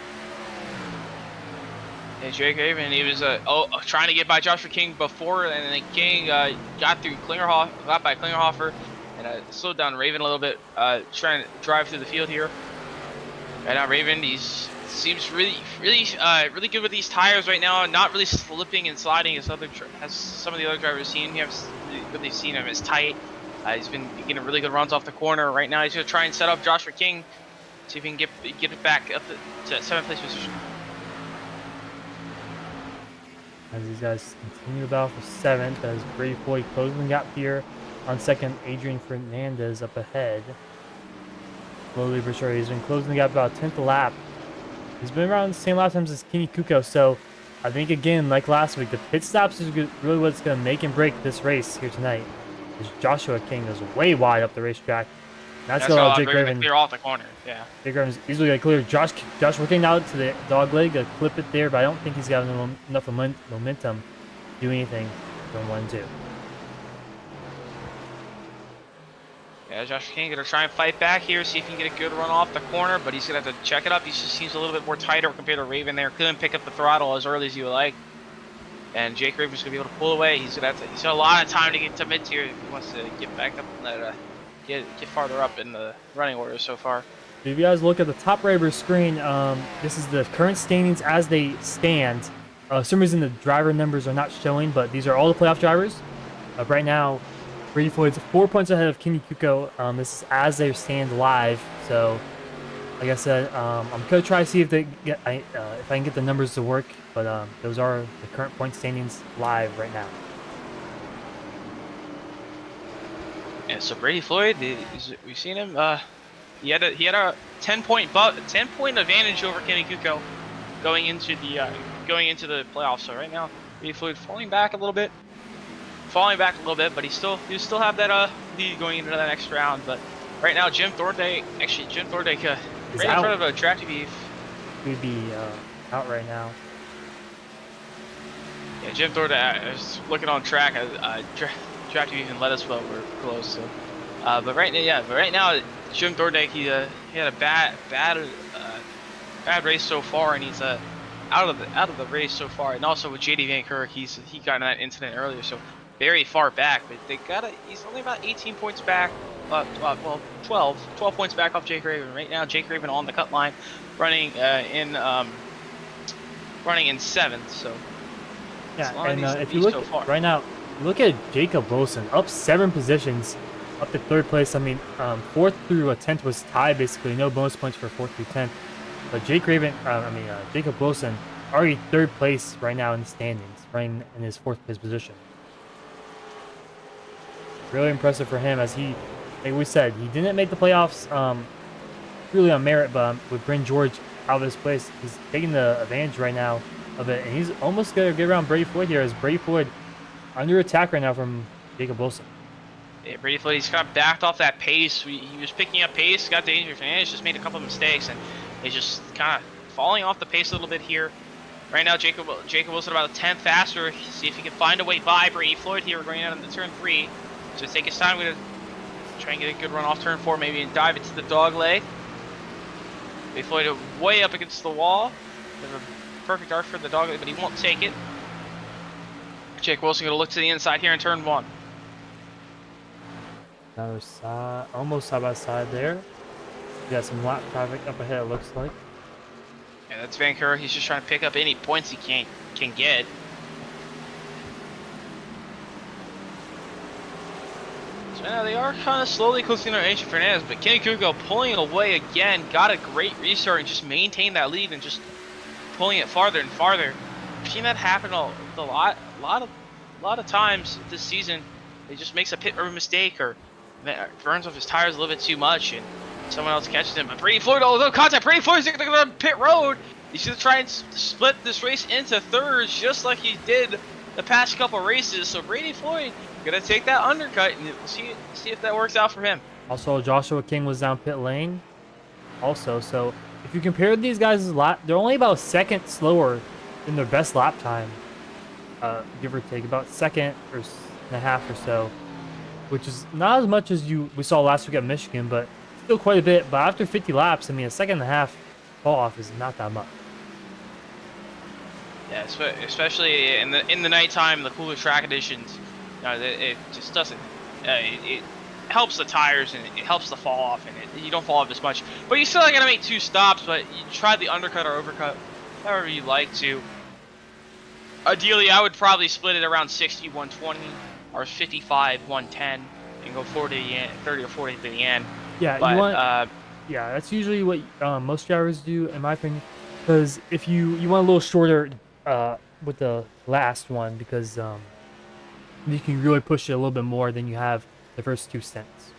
Yeah, Jake Raven, he was trying to get by Joshua King before, and then King got through got by Klingerhofer, and slowed down Raven a little bit, trying to drive through the field here. Right now, Raven, seems really good with these tires right now, not really slipping and sliding as some of the other drivers seen. What they've seen him is tight. He's been getting really good runs off the corner. Right now, he's gonna try and set up Joshua King, see if he can get it back up to 7th place position. As these guys continue to battle for 7th, as Brady Floyd closing the gap here on 2nd. Adrian Fernandez up ahead. Slowly but surely, he's been closing the gap about 10th lap. He's been around the same lap times as Kenny Kuko, so I think again, like last week, the pit stops is really what's going to make and break this race here tonight. As Joshua King is way wide up the racetrack. That's going to allow Jake Raven clear off the corner. Yeah. Jake Raven's easily going to clear Joshua King out to the dog leg, going to clip it there, but I don't think he's got enough momentum to do anything from 1-2. Yeah, Joshua King gonna try and fight back here, see if he can get a good run off the corner, but he's gonna have to check it up. He just seems a little bit more tighter compared to Raven there. Couldn't pick up the throttle as early as you would like. And Jake Raven's gonna be able to pull away. He's got a lot of time to get to mid-tier if he wants to get back up and get farther up in the running order so far. If you guys look at the top right of your screen, this is the current standings as they stand. For some reason the driver numbers are not showing, but these are all the playoff drivers. Right now, Brady Floyd's 4 points ahead of Kenny Kuko. This is as they stand live. So, like I said, I'm gonna try to see if if I can get the numbers to work. But those are the current point standings live right now. Yeah, so Brady Floyd, we've seen him. He had a 10-point advantage over Kenny Kuko going into the playoffs. So right now, Brady Floyd falling back a little bit, but he still have that lead going into that next round. But right now, Jim Thorndike, right in out. front of Drafty Beef. He would be out right now. Yeah, Jim Thorndike is looking on track. Drafty Beef and Let Us Well were close. So, but right now, Jim Thorndike he had a bad race so far, and he's out of the race so far. And also with JD Van Kirk, he got in that incident earlier, so very far back. But he's only about 18 points back. Well, 12 points back off Jake Raven. Right now, Jake Raven on the cut line, running in 7th. So yeah, and if you look so right now, look at Jacob Wilson up 7 positions, up to 3rd place. I mean, 4th through 10th was tied basically, no bonus points for 4th through 10th. But Jacob Wilson already 3rd place right now in the standings, running in his 4th place position. Really impressive for him, as he, like we said, he didn't make the playoffs really on merit, but with Bryn George out of his place, he's taking the advantage right now of it, and he's almost going to get around Brady Floyd here, as Brady Floyd under attack right now from Jacob Wilson. Yeah, Brady Floyd, he's kind of backed off that pace. He was picking up pace, got dangerous, and he's just made a couple of mistakes, and he's just kind of falling off the pace a little bit here. Right now, Jacob Wilson about a 10th faster. See if he can find a way by Brady Floyd here. We're going out into turn 3. So take his time. We're going to try and get a good run off turn 4, maybe, and dive into the dog leg. Brady Floyd way up against the wall. There's a perfect arc for the dog leg, but he won't take it. Jake Wilson going to look to the inside here in turn 1. Another side, almost side by side there. We got some lap traffic up ahead, it looks like. Yeah, that's Vancouver. He's just trying to pick up any points he can get. So now they are kind of slowly closing on Adrian Fernandez, but Kenny Kuko pulling away again. Got a great restart and just maintained that lead and just pulling it farther and farther. I've seen that happen a lot of times this season. He just makes a pit road mistake or burns off his tires a little bit too much, and someone else catches him. But Brady Floyd, no contact. Brady Floyd's going to pit road. He's going to try and split this race into thirds, just like he did the past couple races. So Brady Floyd going to take that undercut, and we'll see if that works out for him. Also, Joshua King was down pit lane. Also, so if you compare these guys' lap, they're only about a second slower than their best lap time, give or take, about second or and a half or so, which is not as much as we saw last week at Michigan, but still quite a bit. But after 50 laps, I mean, a second and a half fall off is not that much. Yeah, especially in the nighttime, the cooler track conditions, it just doesn't. It helps the tires and it helps the fall off, and you don't fall off as much. But you still got to make 2 stops. But you try the undercut or overcut, however you like to. Ideally, I would probably split it around 60-120 or 55-110 and go 30 or 40 to the end. Yeah, but, yeah, that's usually what most drivers do, in my opinion. Because if you want a little shorter with the last one, because you can really push it a little bit more than you have the first 2 stints.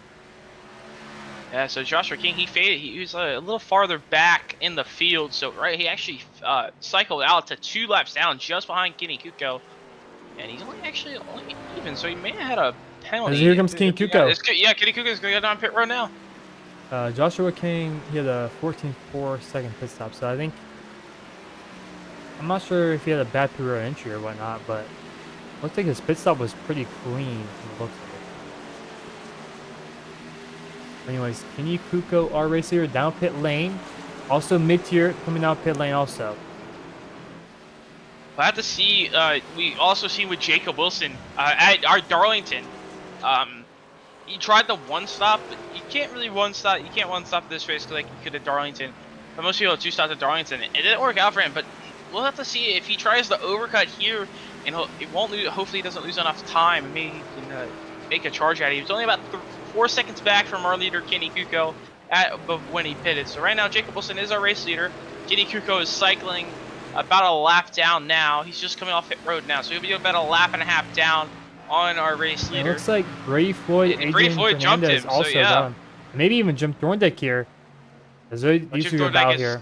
Yeah, so Joshua King, he faded. He was a little farther back in the field, so he actually cycled out to 2 laps down, just behind Kenny Kuko, and he's only even, so he may have had a penalty. Here comes Kenny Kuko. Yeah, Kenny Kuko is going to go down pit road now. Joshua King, he had a 14.4 second pit stop, so I think, I'm not sure if he had a bad pit road entry or whatnot, but it looks like his pit stop was pretty clean from the looks of it. Anyways, Kenny Kuko, our racer, down pit lane. Also mid-tier coming down pit lane also. We'll have to see. We also see with Jacob Wilson at our Darlington. He tried the one stop, but you can't really one stop. You can't one stop this race like you could at Darlington. But most people have 2 stops at Darlington. It didn't work out for him, but we'll have to see if he tries the overcut here, and it won't lose. Hopefully, he doesn't lose enough time, and maybe he can make a charge at it. He was only about 4 seconds back from our leader Kenny Kuko when he pitted. So right now, Jacob Wilson is our race leader. Kenny Kuko is cycling about a lap down now. He's just coming off pit road now, so he'll be about a lap and a half down on our race leader. It looks like Brady Floyd, Adrian Fernandez also down. Maybe even Jim Thorndike here. These two are out here.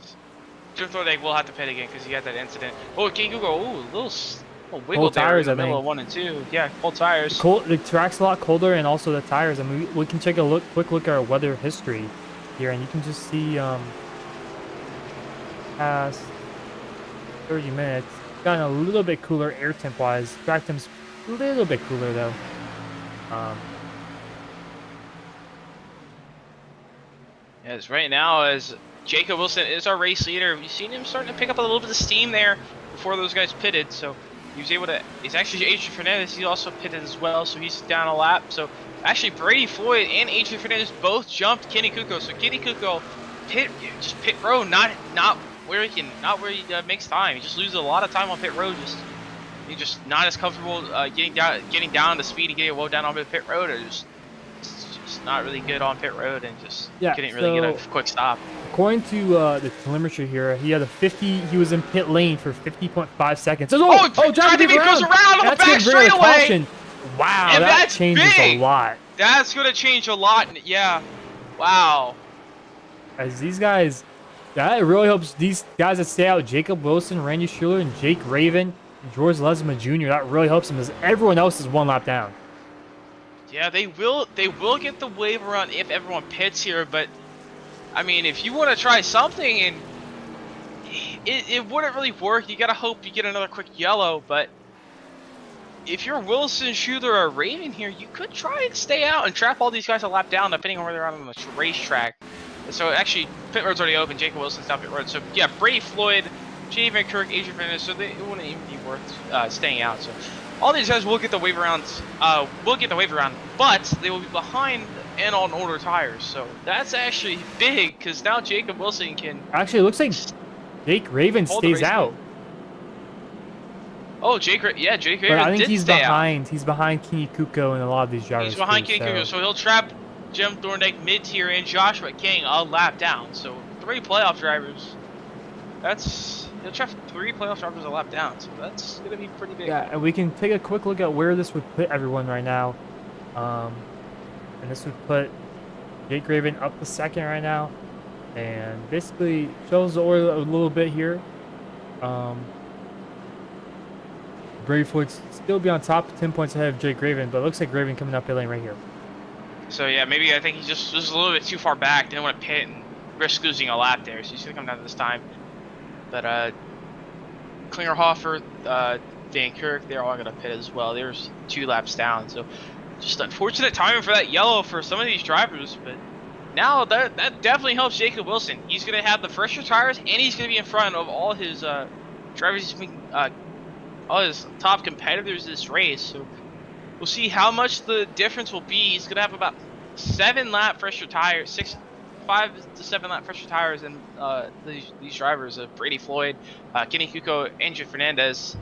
Jim Thorndike will have to pit again because he had that incident. Oh, King Kuko, a little a wiggle Cold there tires, in the I middle think. of 1 and 2. Yeah, cold tires. The track's a lot colder, and also the tires. I mean, we can take a quick look at our weather history here, and you can just see past 30 minutes, gotten a little bit cooler air temp wise. Track temp's a little bit cooler though. Um, As right now, as Jacob Wilson is our race leader, we've seen him starting to pick up a little bit of steam there before those guys pitted. So he was able to. It's actually Adrian Fernandez. He also pitted as well, so he's down a lap. So actually, Brady Floyd and Adrian Fernandez both jumped Kenny Kuko. So Kenny Kuko just pit road, not where he makes time. He just loses a lot of time on pit road. He's just not as comfortable getting down the speed and getting well down on the pit road, or just not really good on pit road and just couldn't really get a quick stop. According to the telemetry here, he had a 50. He was in pit lane for 50.5 seconds. Driving goes around on the back straightaway. Wow, and that changes big. a lot. That's gonna change a lot. Yeah, wow. As these guys, that really helps these guys that stay out. Jacob Wilson, Randy Schuler, and Jake Raven, and George Lesma Jr. That really helps them, as everyone else is 1 lap down. Yeah, they will get the wave around if everyone pits here, but I mean, if you want to try something and it wouldn't really work, you gotta hope you get another quick yellow. But if you're Wilson, Schuler, or Raven here, you could try and stay out and trap all these guys a lap down, depending on where they're on the racetrack. So actually, pit road's already open. Jacob Wilson's down pit road. So yeah, Brady Floyd, Jay Van Kirk, Adrian Fernandez. So it wouldn't even be worth staying out. So all these guys will get the wave around. But they will be behind and on older tires. So that's actually big, because now Jacob Wilson can. Actually, it looks like Jake Raven stays out. Oh, Jake Raven but I think did he's stay behind. out. He's behind Kenny Kuko and a lot of these drivers. He's behind too, Kenny Kuko, so he'll trap Jim Thorndike mid-tier and Joshua King a lap down. So 3 playoff drivers. He'll trap 3 playoff drivers a lap down. So that's gonna be pretty big. Yeah, and we can take a quick look at where this would put everyone right now. And this would put Jake Raven up to 2nd right now, and basically shows the order a little bit here. Brady Floyd still be on top, 10 points ahead of Jake Raven, but it looks like Raven coming up pit lane right here. So yeah, maybe I think he just was a little bit too far back, didn't want to pit and risk losing a lap there, so he's gonna come down this time. But Klingerhofer, Van Kirk, they're all gonna pit as well. There's 2 laps down, so just unfortunate timing for that yellow for some of these drivers. But now that definitely helps Jacob Wilson. He's gonna have the fresher tires, and he's gonna be in front of all his drivers. He's been all his top competitors this race. So we'll see how much the difference will be. He's gonna have about 7 lap fresher tires, 5 to 7 lap fresher tires, and these drivers of Brady Floyd, Kenny Kuko, Andrew Fernandez.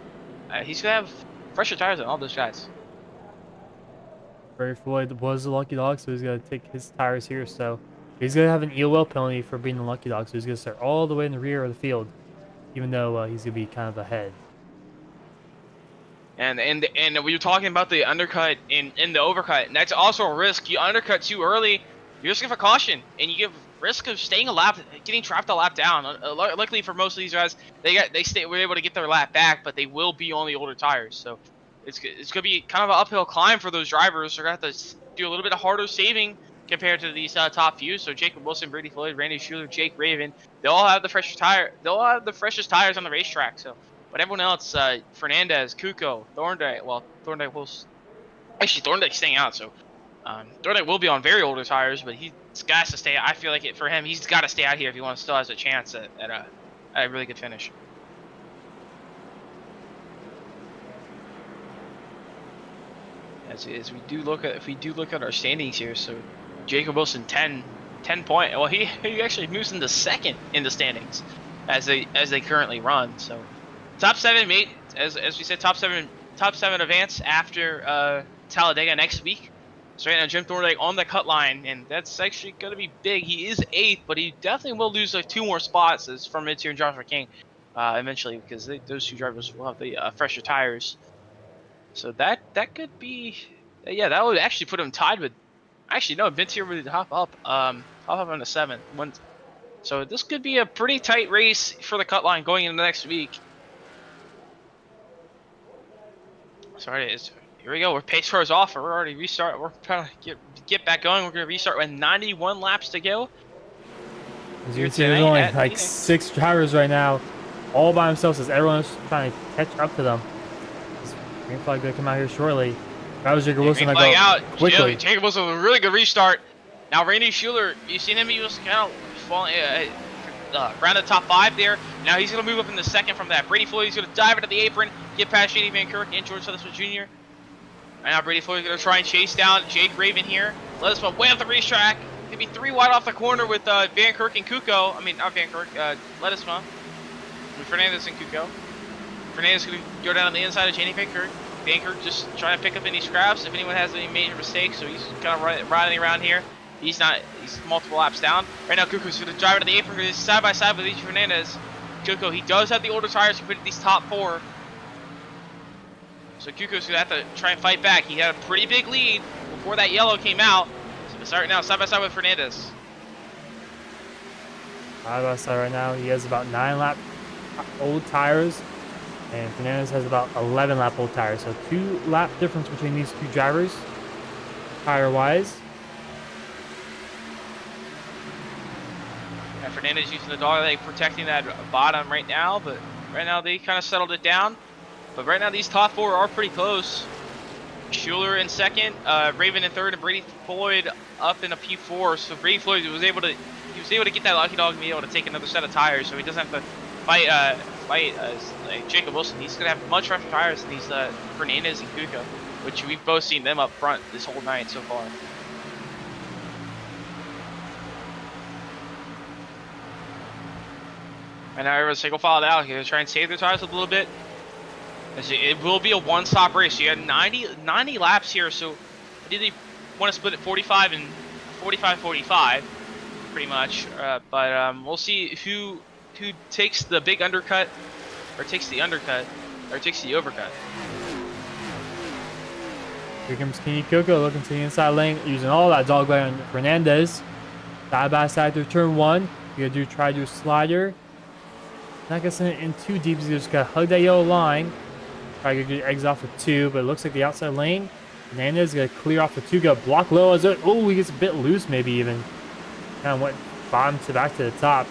He's gonna have fresher tires on all those guys. Brady Floyd was the lucky dog, so he's gonna take his tires here. So he's gonna have an EOL penalty for being the lucky dog. So he's gonna start all the way in the rear of the field, even though he's gonna be kind of ahead. And we were talking about the undercut in the overcut, and that's also a risk. You undercut too early, you're risking for caution, and you give risk of staying a lap, getting trapped a lap down. Luckily for most of these guys, were able to get their lap back, but they will be on the older tires. So it's gonna be kind of an uphill climb for those drivers. They're gonna have to do a little bit of harder saving compared to these top few. So Jacob Wilson, Brady Floyd, Randy Schuler, Jake Raven, they all have the freshest tires on the racetrack. So. But everyone else, Fernandez, Kuko, Thorndike, well, Thorndike will... Actually, Thorndike's staying out, so... Thorndike will be on very older tires, but he's got to stay... I feel like for him, he's got to stay out here if he still has a chance at a really good finish. As we do look at our standings here, so Jacob Wilson 10 point... Well, he actually moves into 2nd in the standings as they currently run, so... Top 7, mate. As we said, top seven advance after Talladega next week. So right now, Jim Thorndike on the cut line, and that's actually going to be big. He is 8th, but he definitely will lose like 2 more spots as from mid-tier and Joshua King eventually, because those 2 drivers will have the fresher tires. So that could be, yeah, that would actually put him tied with. Actually, no, mid-tier would hop up on the 7th. So this could be a pretty tight race for the cut line going into next week. Sorry, here we go. We're pace cars off. We're already restart. We're trying to get back going. We're gonna restart with 91 laps to go. As you Here can see, there's tonight only at like Phoenix. 6 drivers right now, all by themselves as everyone's trying to catch up to them. This green flag gonna come out here shortly. That was Jacob Wilson. Green I flag go out. quickly. Jacob Wilson with a really good restart. Now Randy Schuler, you seen him? He was kind of falling around the top 5 there. Now he's gonna move up in the second from that. Brady Floyd, he's gonna dive into the apron, get past J.D. Van Kirk and George Sutherland Jr. Right now Brady Floyd is gonna try and chase down Jake Raven here. Let us way off the racetrack. Gonna be 3 wide off the corner with Van Kirk and Kuko. I mean, not Van Kirk. Ledesma. With Fernandez and Kuko. Fernandez gonna go down on the inside of J.D. Van Kirk. Van Kirk just trying to pick up any scraps if anyone has any major mistakes. So he's kind of riding around here. He's multiple laps down. Right now, Kuko's going to drive into the apron. He's side by side with Luigi Fernandez. Kuko, he does have the older tires compared to these top 4. So Kuko's going to have to try and fight back. He had a pretty big lead before that yellow came out. So right now, side by side with Fernandez. Side by side right now, he has about 9 lap old tires, and Fernandez has about 11 lap old tires. So 2 lap difference between these 2 drivers, tire-wise. And Fernandez using the dog leg protecting that bottom right now, but right now they kind of settled it down. But right now these top 4 are pretty close. Schuler in second, Raven in third, and Brady Floyd up in a P4. So Brady Floyd was able to get that lucky dog and be able to take another set of tires, so he doesn't have to fight like Jacob Wilson. He's gonna have much rougher tires than these Fernandez and Kuko, which we've both seen them up front this whole night so far. And now everyone's single filed out here to try and save their tires a little bit. It will be a one-stop race. You had 90 laps here, so ideally want to split it 45 and 45-45, pretty much. But we'll see who takes the big undercut, or takes the undercut, or takes the overcut. Here comes Kenny Kuko looking to the inside lane, using all that dog leg on Fernandez. Side by side through turn 1. You're gonna try to do a slider. Not gonna send it in too deep. He's just gonna hug that yellow line. Try to get your eggs off with 2, but it looks like the outside lane. Fernandez is gonna clear off the 2, go block low as it. Oh, he gets a bit loose, maybe even. Kind of went bottom to back to the top.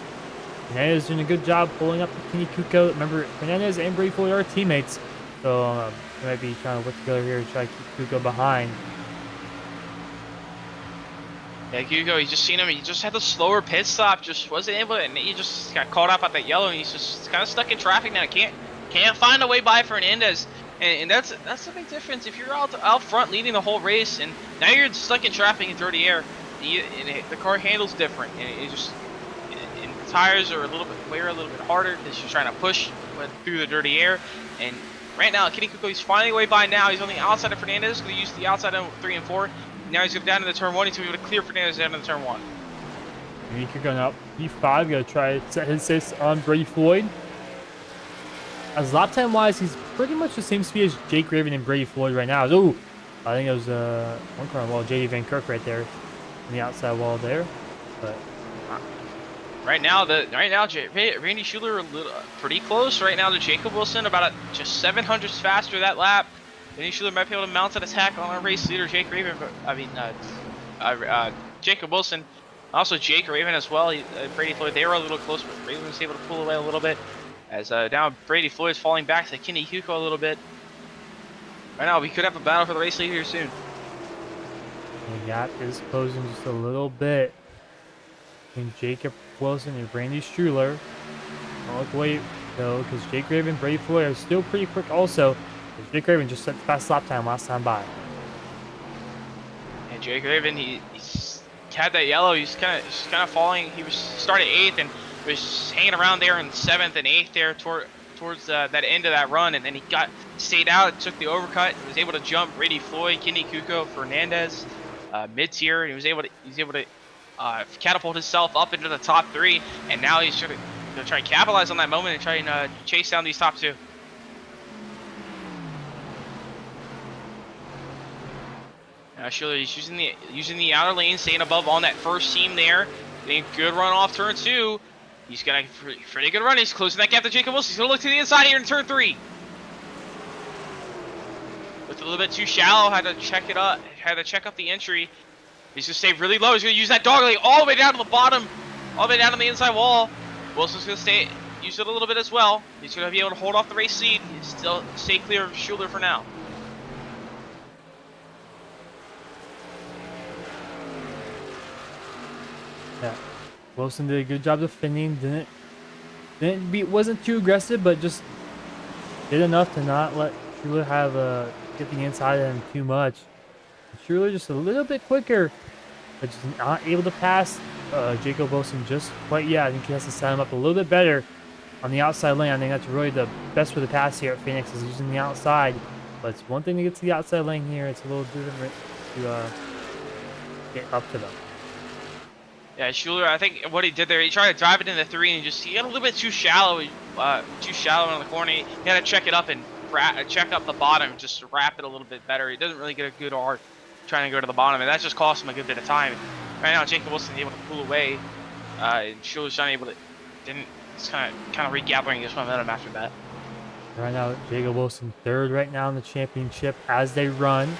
Fernandez doing a good job pulling up the Kenny Kuko. Remember, Fernandez and Brady Floyd are teammates, so they might be trying to work together here to try to keep Kuko behind. Yeah, Kuko, you just seen him. He just had the slower pit stop. Just wasn't able to, and he just got caught up at that yellow, and he's just kind of stuck in traffic now. Can't find a way by Fernandez, and that's the big difference. If you're out front leading the whole race, and now you're stuck in traffic in dirty air, the car handles different, and the tires are wear a little bit harder because you're trying to push through the dirty air. And right now, Kenny Kuko, he's finding a way by now. He's on the outside of Fernandez. Going to use the outside of 3 and 4. Now he's going down into turn 1. He's going to be able to clear Fernandez down into turn 1. Kenny Kuko going up P5, going to try to set his sights on Brady Floyd. As lap time wise, he's pretty much the same speed as Jake Raven and Brady Floyd right now. Oh, I think it was one car wall, J.D. Van Kirk right there on the outside wall there. But right now, Randy Schuler pretty close right now to Jacob Wilson, about just 700s faster that lap. Randy Schuler might be able to mount an attack on our race leader Jake Raven. Jacob Wilson, also Jake Raven as well. Brady Floyd, they were a little close, but Raven was able to pull away a little bit. As now Brady Floyd's falling back to Kenny Kuko a little bit. Right now, we could have a battle for the race leader soon. The gap is closing just a little bit between Jacob Wilson and Randy Schuler. Don't look away though, because Jake Raven and Brady Floyd are still pretty quick also. Jake Raven just set the fast lap time last time by. And Jake Raven, he's had that yellow. He's kind of falling. He was started 8th and was hanging around there in 7th and 8th there towards that end of that run, and then he stayed out, took the overcut, and was able to jump Brady Floyd, Kenny Kuko, Fernandez, mid-tier. He was able to catapult himself up into the top 3, and now he's going to try and capitalize on that moment and try and chase down these top 2. Schuler, he's using the outer lane, staying above on that first seam there. Getting a good run off turn 2. He's got a pretty good run. He's closing that gap to Jacob Wilson. He's going to look to the inside here in turn 3. a little bit too shallow. Had to check it up. Had to check up the entry. He's gonna stay really low. He's gonna use that dog leg all the way down to the bottom, all the way down to the inside wall. Wilson's gonna use it a little bit as well. He's gonna be able to hold off the race lead. Still stay clear of Schuler for now. Yeah, Wilson did a good job defending. Wasn't too aggressive, but just did enough to not let Schuler have get the inside of him too much. Schuler just a little bit quicker, but just not able to pass Jacob Wilson just quite yet. I think he has to set him up a little bit better on the outside lane. I think that's really the best for the pass here at Phoenix is using the outside. But it's one thing to get to the outside lane here. It's a little different to get up to them. Yeah, Schuler, I think what he did there, he tried to drive it into 3 and he got a little bit too shallow in the corner. He had to check it up and check up the bottom just to wrap it a little bit better. He doesn't really get a good arc trying to go to the bottom, and that just cost him a good bit of time. Right now, Jacob Wilson able to pull away, and Schuler's not able to. It's kind of regathering his momentum after that. Right now, Jacob Wilson third right now in the championship as they run.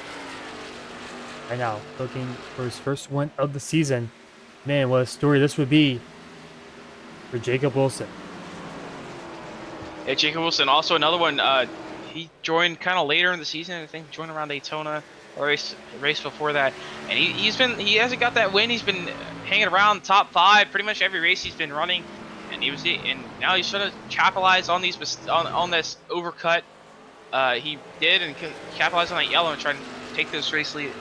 Right now, looking for his first win of the season. Man, what a story this would be for Jacob Wilson. Yeah, Jacob Wilson, also another one. He joined kind of later in the season. I think joined around Daytona, or race before that. And he hasn't got that win. He's been hanging around top 5 pretty much every race he's been running. And now he's trying to capitalize on on this overcut. He did and capitalize on that yellow and try to take this race lead.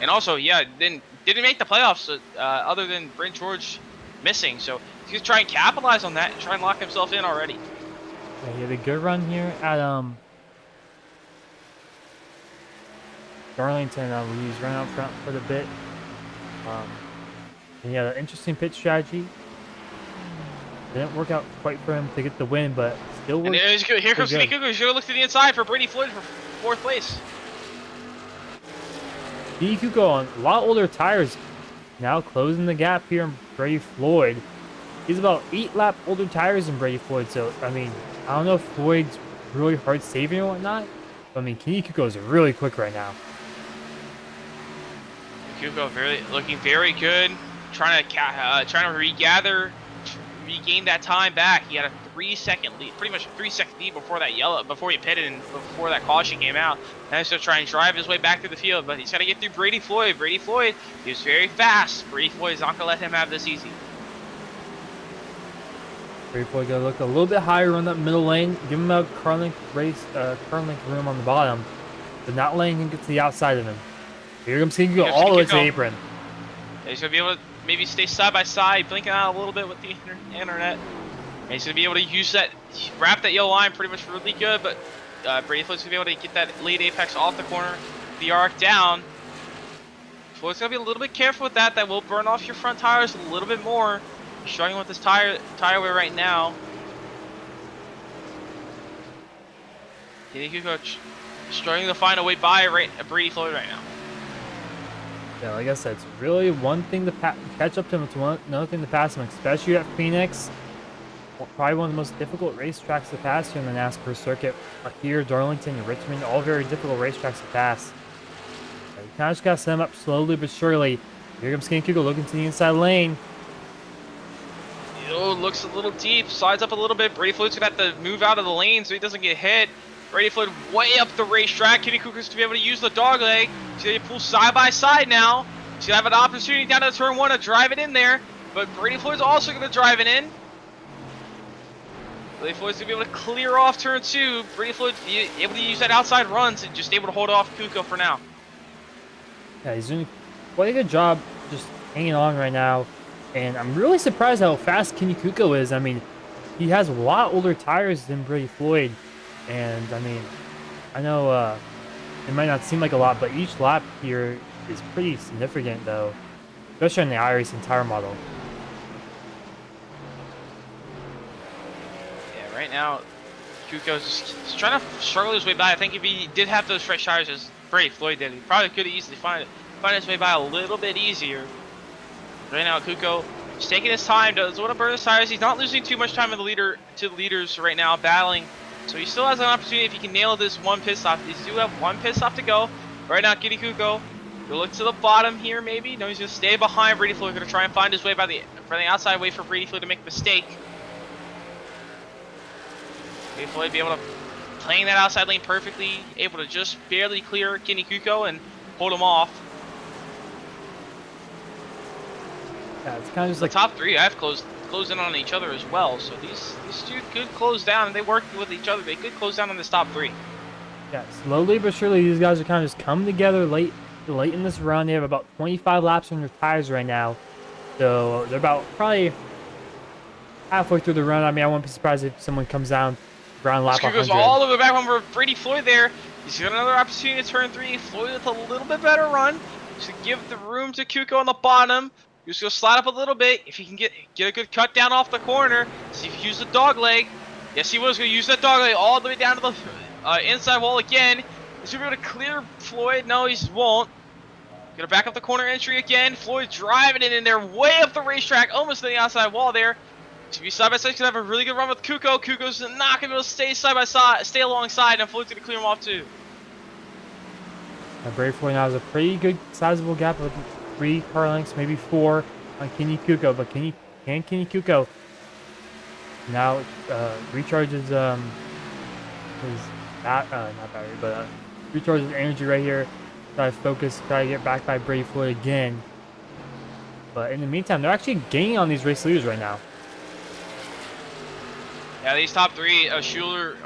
And also, yeah, didn't make the playoffs other than Brent George missing. So he's gonna try and capitalize on that and try and lock himself in already. Yeah, he had a good run here at Darlington. He was running out front for a bit. And he had an interesting pit strategy. Didn't work out quite for him to get the win, but still worked. And here comes Kenny Kuko. He's gonna look to the inside for Brady Floyd for 4th place. Kenny Kuko on a lot older tires, now closing the gap here in Brady Floyd. He's about 8 lap older tires than Brady Floyd, so I mean, I don't know if Floyd's really hard saving or whatnot, but I mean, Kenny Kuko is really quick right now. Kuko looking very good, trying to regain that time back. He had a 3-second lead, pretty much a 3-second lead before he pitted and before that caution came out. Now he's going to try and drive his way back through the field, but he's got to get through Brady Floyd. Brady Floyd, he was very fast. Brady Floyd's not going to let him have this easy. Brady Floyd got to look a little bit higher on that middle lane, give him a car length room on the bottom, but not letting him get to the outside of him. Here comes Kenny Kuko all the way to the apron. Yeah, he's going to be able to maybe stay side by side, blinking out a little bit with the internet. And he's going to be able to use that, wrap that yellow line pretty much really good, but Brady Floyd's going to be able to get that late apex off the corner, the arc down. Floyd's going to be a little bit careful with that. That will burn off your front tires a little bit more. He's struggling with this tire wear right now. Kenny Kuko struggling to find a way by Brady Floyd right now. Yeah, like I said, it's really one thing to catch up to him. It's another thing to pass him, especially at Phoenix. Probably one of the most difficult racetracks to pass here in the NASCAR circuit. Here, Darlington, and Richmond, all very difficult racetracks to pass. You kind of just got to set them up slowly but surely. Here comes Kenny Kuko looking to the inside lane. Oh, looks a little deep, slides up a little bit. Brady Floyd's going to have to move out of the lane so he doesn't get hit. Brady Floyd way up the racetrack. Kenny Kuko's to be able to use the dog leg. He's going to pull side by side now. He's going to have an opportunity down to turn 1 to drive it in there. But Brady Floyd's also going to drive it in. Brady Floyd's going to be able to clear off turn 2. Brady Floyd able to use that outside runs and just able to hold off Kuko for now. Yeah, he's doing quite a good job just hanging on right now. And I'm really surprised how fast Kenny Kuko is. I mean, he has a lot older tires than Brady Floyd. And I mean, I know it might not seem like a lot, but each lap here is pretty significant though, especially on the iRacing tire model. Yeah, right now, Kuko's just trying to struggle his way by. I think if he did have those fresh tires as Brady Floyd did, he probably could easily find his way by a little bit easier. Right now, Kuko is taking his time, doesn't want to burn his tires. He's not losing too much time in the leaders right now, battling So he still has an opportunity if he can nail this one pit stop. These do have one pit stop to go. Right now, Kenny Kuko will look to the bottom here, maybe. No, he's going to stay behind Brady Floyd. Going to try and find his way from the outside, wait for Brady Floyd to make a mistake. Brady Floyd be able to playing that outside lane perfectly, able to just barely clear Kenny Kuko and hold him off. Yeah, it's kind of just The like top three have closed in on each other as well, so these two could close down, and they work with each other. They could close down on this top three. yeah, slowly but surely these guys are kind of just coming together late in this run. They have about 25 laps on their tires right now, so they're about probably halfway through the run. I mean, I wouldn't be surprised if someone comes down around lap Kuko's 100. all the way back over Brady Floyd there. He's got another opportunity to turn three. Floyd with a little bit better run. Just to give the room to Kuko on the bottom. He's going to slide up a little bit. If he can get a good cut down off the corner, see if he uses the dog leg. Yes, he was going to use that dog leg all the way down to the inside wall again. He's going to be able to clear Floyd. No, he won't. Going to back up the corner entry again. Floyd driving it in there way up the racetrack, almost to the outside wall there. To be side by side, going to have a really good run with Kuko. Kuko's not going to be able to stay side by side, stay alongside, and Floyd's going to clear him off too. Brady Floyd now has a pretty good sizable gap of 3 car lengths, maybe 4 on Kenny Kuko, but Kenny Kuko now recharges his not battery, but recharges energy right here. Try to focus, try to get back by Brady Floyd again. But in the meantime, they're actually gaining on these race leaders right now. Yeah, these top three, Schuler,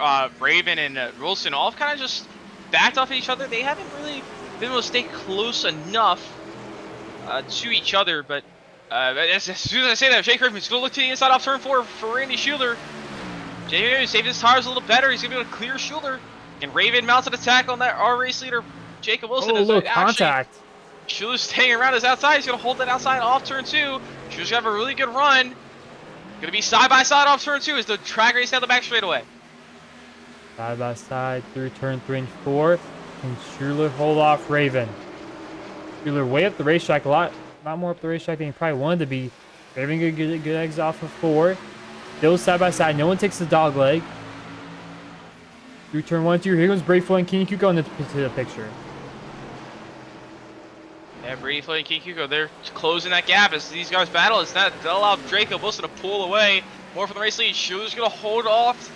Raven, and Wilson, all kind of just backed off each other. They haven't really been able to stay close enough to each other, but as soon as I say that, Jake Griffin's going to look to the inside off turn 4 for Randy Schuler. Jake Griffin saved his tires a little better. He's going to be able to clear Schuler. And Raven mounts an attack on that our race leader, Jacob Wilson. Oh, look, contact. Schuler's staying around his outside. He's going to hold that outside off turn 2. Schuler's going to have a really good run. Going to be side by side off turn 2 as the track race down the back straightaway. Side by side through turn 3 and 4. And Schuler hold off Raven. Schuler way up the racetrack, a lot more up the racetrack than he probably wanted to be. Raven good eggs off of 4. Still side by side. No one takes the dog leg. Through turn 1 and 2. Here comes Brady Floyd and Kenny Kuko into the picture. Yeah, Brady Floyd and Kenny Kuko, they're closing that gap as these guys battle. It's not, they'll allow Jacob Wilson to pull away more from the race lead. Schuler's going to hold off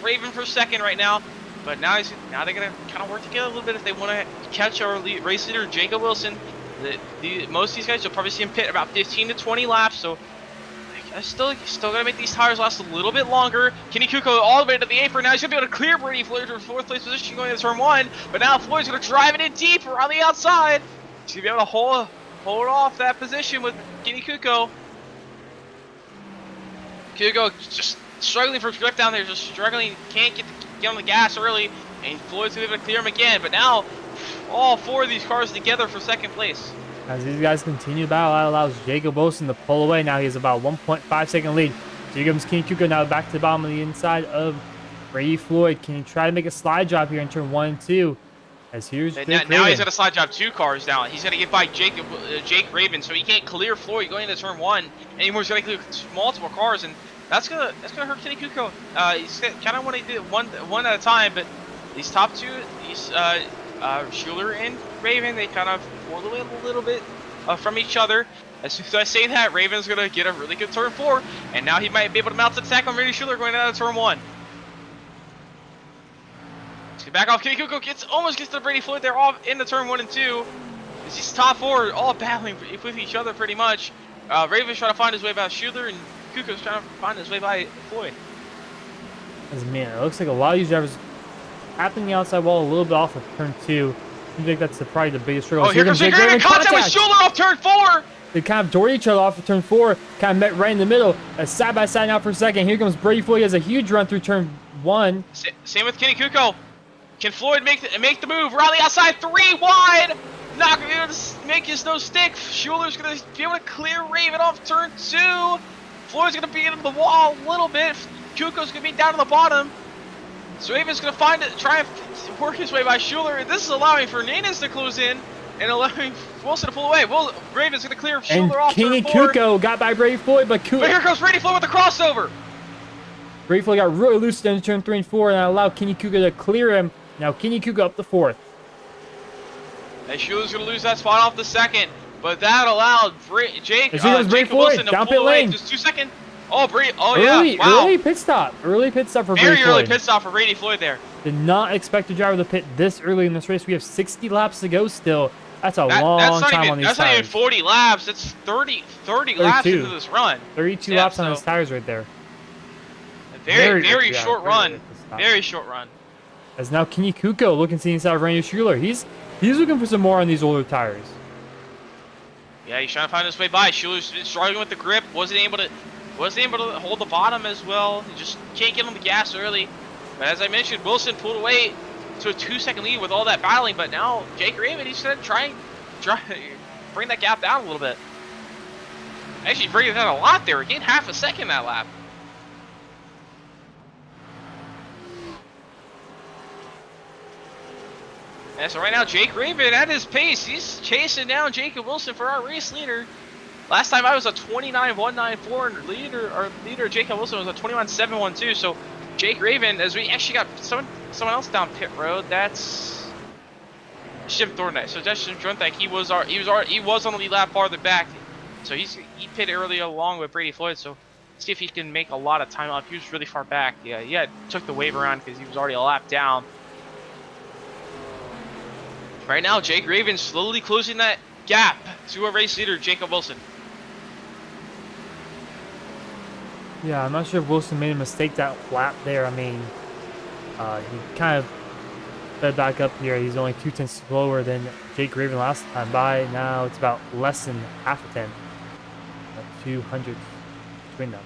Raven for a second right now. But now they're going to kind of work together a little bit if they want to catch our race leader, Jacob Wilson. Most of these guys, you'll probably see him pit about 15 to 20 laps, so still got to make these tires last a little bit longer. Kenny Kuko all the way to the apron. Now he's going to be able to clear Brady Floyd for 4th place position going into turn 1. But now Floyd's going to drive it in deeper on the outside. He's going to be able to hold off that position with Kenny Kuko. Kuko just struggling for grip down there, just struggling, can't get on the gas early, and Floyd's going to be able to clear him again. But now, all 4 of these cars together for 2nd place. As these guys continue to battle, that allows Jacob Wilson to pull away. Now he has about 1.5 second lead. So here comes Kenny Kuko now back to the bottom of the inside of Brady Floyd. Can he try to make a slide job here in turn 1 and 2? As here's now he's going to slide job 2 cars down. He's going to get by Jake Raven, so he can't clear Floyd going into turn 1 anymore. He's going to clear multiple cars, and that's gonna hurt Kenny Kuko. He's kind of want to do it one at a time, but these top 2, these Schuler and Raven, they kind of pulled away a little bit from each other. As soon as I say that, Raven's going to get a really good turn 4, and now he might be able to mount an attack on Randy Schuler going out of turn 1. Let's get back off. Kenny Kuko almost gets to Brady Floyd there off into turn 1 and 2. These top 4 all battling with each other pretty much. Raven's trying to find his way by Schuler, and Kuko's trying to find his way by Floyd. As man, it looks like a lot of these drivers tapping the outside wall a little bit off of turn 2. I think that's probably the biggest struggle. Oh, here comes Jake Raven. Contact with Schuler off turn 4. They kind of door each other off of turn 4. Kind of met right in the middle. Side by side now for a second. Here comes Brady Floyd. He has a huge run through turn 1. Same with Kenny Kuko. Can Floyd make the move around the outside 3 wide? Not going to be able to make his no stick. Schuler's going to be able to clear Raven off turn 2. Floyd's going to be in the wall a little bit. Kuko's going to be down to the bottom. So Raven's going to try and work his way by Schuler. This is allowing Fernandez to close in and allowing Wilson to pull away. Raven's going to clear Schuler off turn 4. And Kenny Kuko got by Brady Floyd, but here comes Brady Floyd with the crossover. Brady Floyd got really loose in turn 3 and 4, and that allowed Kenny Kuka to clear him. Now Kenny Kuka up the 4th. And Schuler's going to lose that spot off the 2nd. But that allowed Jacob Wilson to down pull pit away. lane. Just 2 seconds. Oh, Brady. Oh, Early, yeah. Wow. early pit stop. Early pit stop for Very Brady early Floyd. pit stop for Brady Floyd there. Did not expect the driver to pit this early in this race. We have 60 laps to go still. That's a That's long not time even, on these that's tires. not even 40 laps. That's 30 laps 32. into this run. 32 Yeah, laps on so- his tires right there. A very yeah, short very run. early pit stop. Very short run. As now Kenny Kuko looking to the inside of Randy Schuler. He's looking for some more on these older tires. Yeah, he's trying to find his way by. Schuler's been struggling with the grip. Wasn't able to hold the bottom as well. He just can't get on the gas early. But as I mentioned, Wilson pulled away to a 2-second lead with all that battling. But now Jake Raven, he's gonna try bring that gap down a little bit. Actually, bringing it down a lot there. Again, half a second that lap. And so right now, Jake Raven at his pace, he's chasing down Jacob Wilson for our race leader. Last time I was a 29.194 and leader Jacob Wilson was a 21.712. So Jake Raven, as we actually got someone else down pit road, that's Jim Thorndyke. So that's Jim Thorndyke. He was on the lead lap farther back. So he pitted early along with Brady Floyd. So see if he can make a lot of time up. He was really far back. Yeah, took the wave around because he was already a lap down. Right now, Jake Raven slowly closing that gap to our race leader, Jacob Wilson. Yeah, I'm not sure if Wilson made a mistake that lap there. I mean, he kind of fed back up here. He's only 0.2 slower than Jake Raven last time by. Now it's about less than half a 10. 200 between them.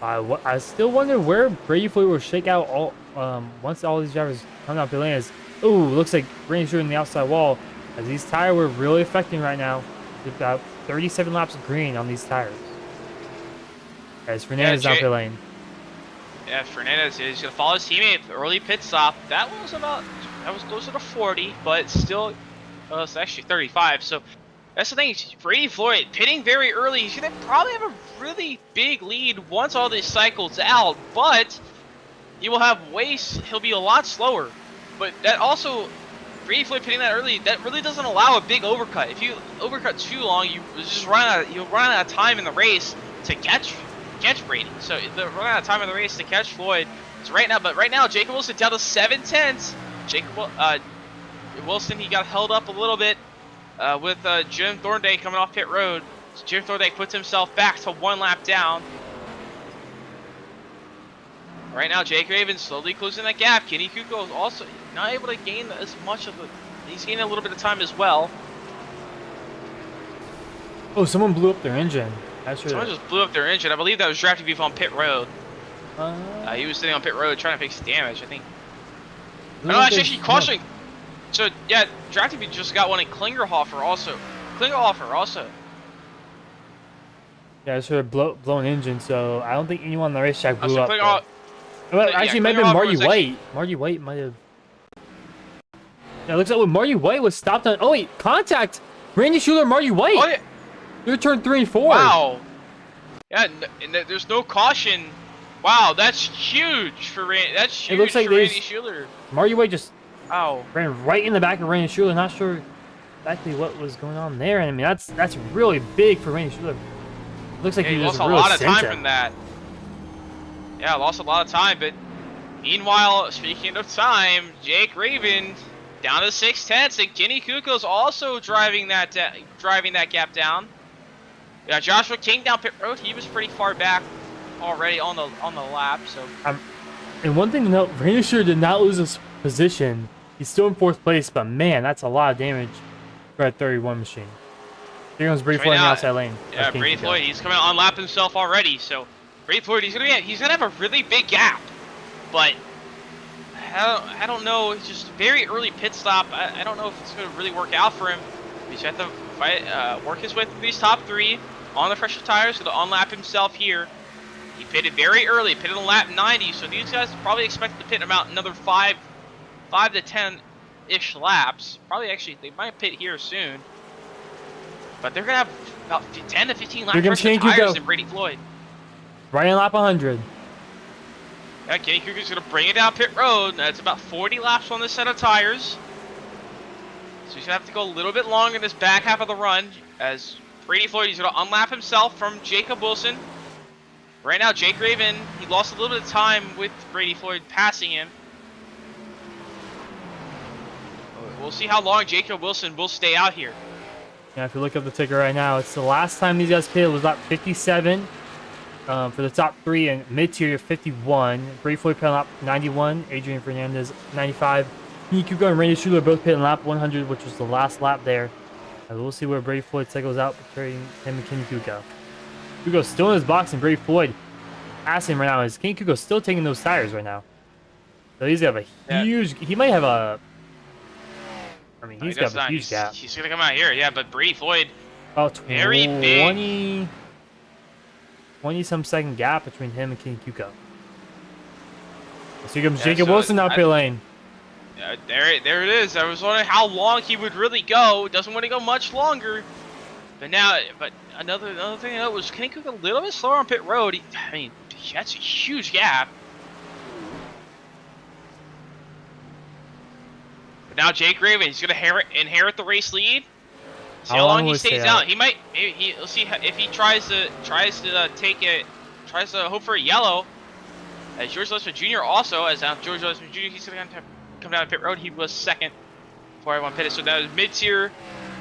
I still wonder where Brady Floyd will shake out all once all these drivers come out pit lane. Ooh, looks like Randy shooting the outside wall. As these tires were really affecting right now. There's about 37 laps of green on these tires. As Fernandez down pit lane. Yeah, Fernandez is gonna follow his teammate. Early pit stop. That was closer to 40, but still, it's actually 35. So that's the thing. Brady Floyd pitting very early. He's gonna probably have a really big lead once all this cycles out, but he will have he'll be a lot slower. But that also, Brady Floyd pitting that early, that really doesn't allow a big overcut. If you overcut too long, you'll run out of time in the race to catch Brady. So they'll run out of time in the race to catch Floyd. So right now, Jacob Wilson down to 7/10. Wilson, he got held up a little bit with Jim Thorndyke coming off pit road. So Jim Thorndyke puts himself back to 1 lap down. Right now, Jake Raven slowly closing that gap. Kenny Kuko is also not able to gain as much of he's gaining a little bit of time as well. Oh, someone blew up their engine. Someone just blew up their engine. I believe that was Drafty Beef on pit road. He was sitting on pit road trying to fix damage, I think. No, actually cautioning. So, yeah, Drafty Beef just got one in Klingerhofer also. Yeah, it's sort of blown engine, so I don't think anyone on the racetrack blew up. Well, actually, yeah, it might have been Marty was White. Marty White might have. Yeah, it looks like when Marty White was stopped on. Oh, wait, contact! Randy Schuler, Marty White! Oh, yeah. They're turn 3 and 4. Wow. Yeah, there's no caution. Wow, that's huge for Randy. That's huge looks like for Randy Schuler. Marty White just Wow. ran right in the back of Randy Schuler. Not sure exactly what was going on there. And I mean, that's really big for Randy Schuler. Looks like Yeah, he lost was a really lot of sent time him. from that. Yeah, lost a lot of time, but meanwhile, speaking of time, Jake Raven down to 6/10, and Kenny Kuko's also driving that gap down. Yeah, Joshua King down pit road. He was pretty far back already on the lap. So. And one thing to note, Randy Schuler did not lose his position. He's still in 4th place, but man, that's a lot of damage for a 31 machine. Here comes Brady Floyd in the outside lane. Yeah, Brady Floyd, he's coming to unlap himself already. So Brady Floyd, he's gonna have a really big gap, but I don't know. It's just a very early pit stop. I don't know if it's gonna really work out for him. He's gonna have to work his way through these top 3 on the fresher tires. Gonna unlap himself here. He pitted very early, pitted on lap 90. So these guys probably expect to pit about another 5 to 10-ish laps. Probably actually they might pit here soon. but they're gonna have about 10 to 15 laps Here comes fresher Kenny Kuko. tires than Brady Floyd. Right on lap 100. Yeah, Kenny Kuko's gonna bring it down pit road. That's about 40 laps on this set of tires. So he's gonna have to go a little bit long in this back half of the run as Brady Floyd, he's gonna unlap himself from Jacob Wilson. Right now, Jake Raven, he lost a little bit of time with Brady Floyd passing him. We'll see how long Jacob Wilson will stay out here. Yeah, if you look up the ticker right now, it's the last time these guys pitted was lap 57 for the top three, and mid-tier 51. Brady Floyd pitted lap 91, Adrian Fernandez 95. Kenny Kuko and Randy Schuler both pitted in lap 100, which was the last lap there. We'll see where Brady Floyd cycles out between him and Kenny Kuko. Kuko's still in his box, and Brady Floyd passing him right now. Is Kenny Kuko still taking those tires right now? So he's got a huge. He might have a. I mean, he's got a huge gap. He's gonna come out here, yeah. But Brady Floyd, Oh, very big. 20-some second gap between him and Kenny Kuko. So here comes Yeah, Jacob so Wilson out pit lane. there it is. I was wondering how long he would really go. Doesn't want to go much longer. But now, another thing that was Kenny Kuko a little bit slower on pit road. I mean, that's a huge gap. But now Jake Raven, he's gonna inherit the race lead. See how long he stays out. He might. Maybe we'll see if he tries to take it. Tries to hope for a yellow. As George Leslie Jr. also, as George Leslie Jr. He's gonna come down pit road. He was second before everyone pitted. So that was mid-tier.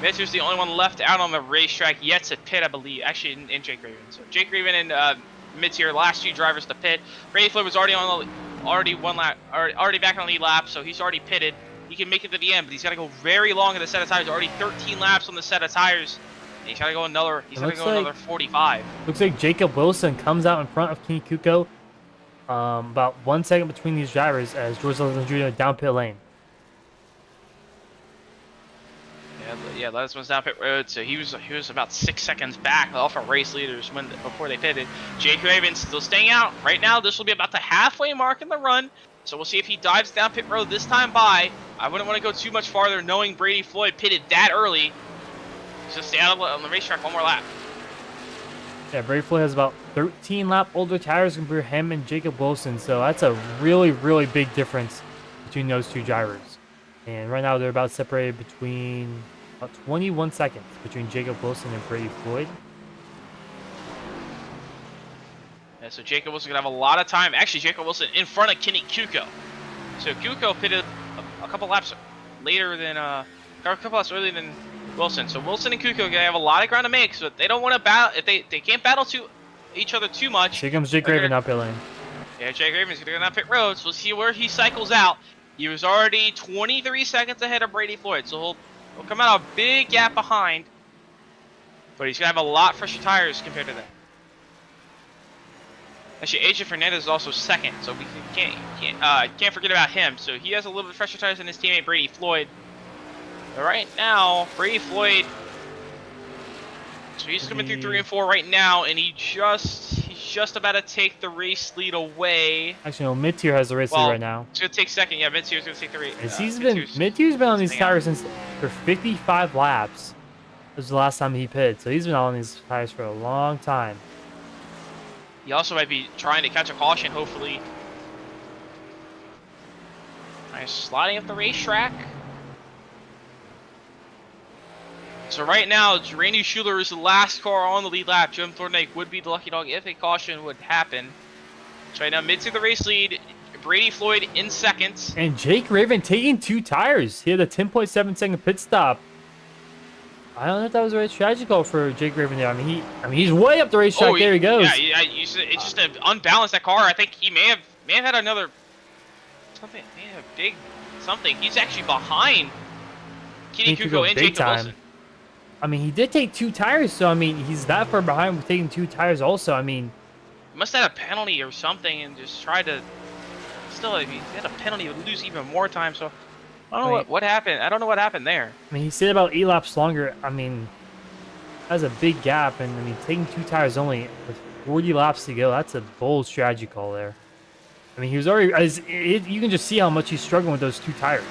Mid-tier's the only one left out on the racetrack yet to pit, I believe. Actually, in Jake Raven. So Jake Raven and mid-tier, last two drivers to pit. Brady Floyd was already back on the lead lap, so he's already pitted. He can make it to the end, but he's got to go very long in the set of tires. Already 13 laps on the set of tires. And he's got to go another. He's got to go another 45. Looks like Jacob Wilson comes out in front of Kenny Kuko. About 1 second between these drivers as George Leslie Jr. down pit lane. Yeah, last one's down pit road, so he was about 6 seconds back off of race leaders before they pitted. Jake Raven still staying out. Right now, this will be about the halfway mark in the run. So we'll see if he dives down pit road this time by. I wouldn't want to go too much farther knowing Brady Floyd pitted that early. So stay out on the racetrack one more lap. Yeah, Brady Floyd has about 13 lap older tires compared to him and Jacob Wilson. So that's a really, really big difference between those two drivers. And right now they're about separated between about 21 seconds between Jacob Wilson and Brady Floyd. Yeah, so Jacob Wilson gonna have a lot of time. Actually, Jacob Wilson in front of Kenny Kuko. So Kuko pitted a couple laps later than a couple laps earlier than Wilson. So Wilson and Kuko gonna have a lot of ground to make. So they don't want to battle. If they can't battle to each other too much. Here comes Jake Raven out pit lane. Yeah, Jake Raven's gonna go down pit road. So we'll see where he cycles out. He was already 23 seconds ahead of Brady Floyd. So he'll come out a big gap behind. But he's gonna have a lot fresher tires compared to that. Actually, Adrian Fernandez is also second, so we can't forget about him. So he has a little bit fresher tires than his teammate Brady Floyd. But right now, Brady Floyd. So he's coming through 3 and 4 right now, and he's just about to take the race lead away. Actually, no, mid-tier has the race lead right now. He's gonna take second. Yeah, mid-tier's gonna take the race. Mid-tier's been on these tires for 55 laps. This was the last time he pitted, so he's been on these tires for a long time. He also might be trying to catch a caution, hopefully. Nice sliding up the racetrack. So right now, Randy Schuler is the last car on the lead lap. Jim Thorndike would be the lucky dog if a caution would happen. So right now, mid to the race lead, Brady Floyd in second. And Jake Raven taking 2 tires. He had a 10.7 second pit stop. I don't know if that was the right strategy call for Jake Raven there. I mean, he's way up the racetrack. There he goes. Yeah, it's just unbalanced that car. I think he may have had another something. May have big something. He's actually behind Kenny Kuko and Jacob Wilson. I mean, he did take 2 tires, so I mean, he's that far behind with taking 2 tires. Also, I mean, he must have had a penalty or something, and just tried to. Still, if he had a penalty, he would lose even more time. So. I don't know what happened. I don't know what happened there. I mean, he stayed about 8 laps longer. I mean, that's a big gap. And, I mean, taking 2 tires only with 40 laps to go, that's a bold strategy call there. I mean, he was already... you can just see how much he's struggling with those 2 tires.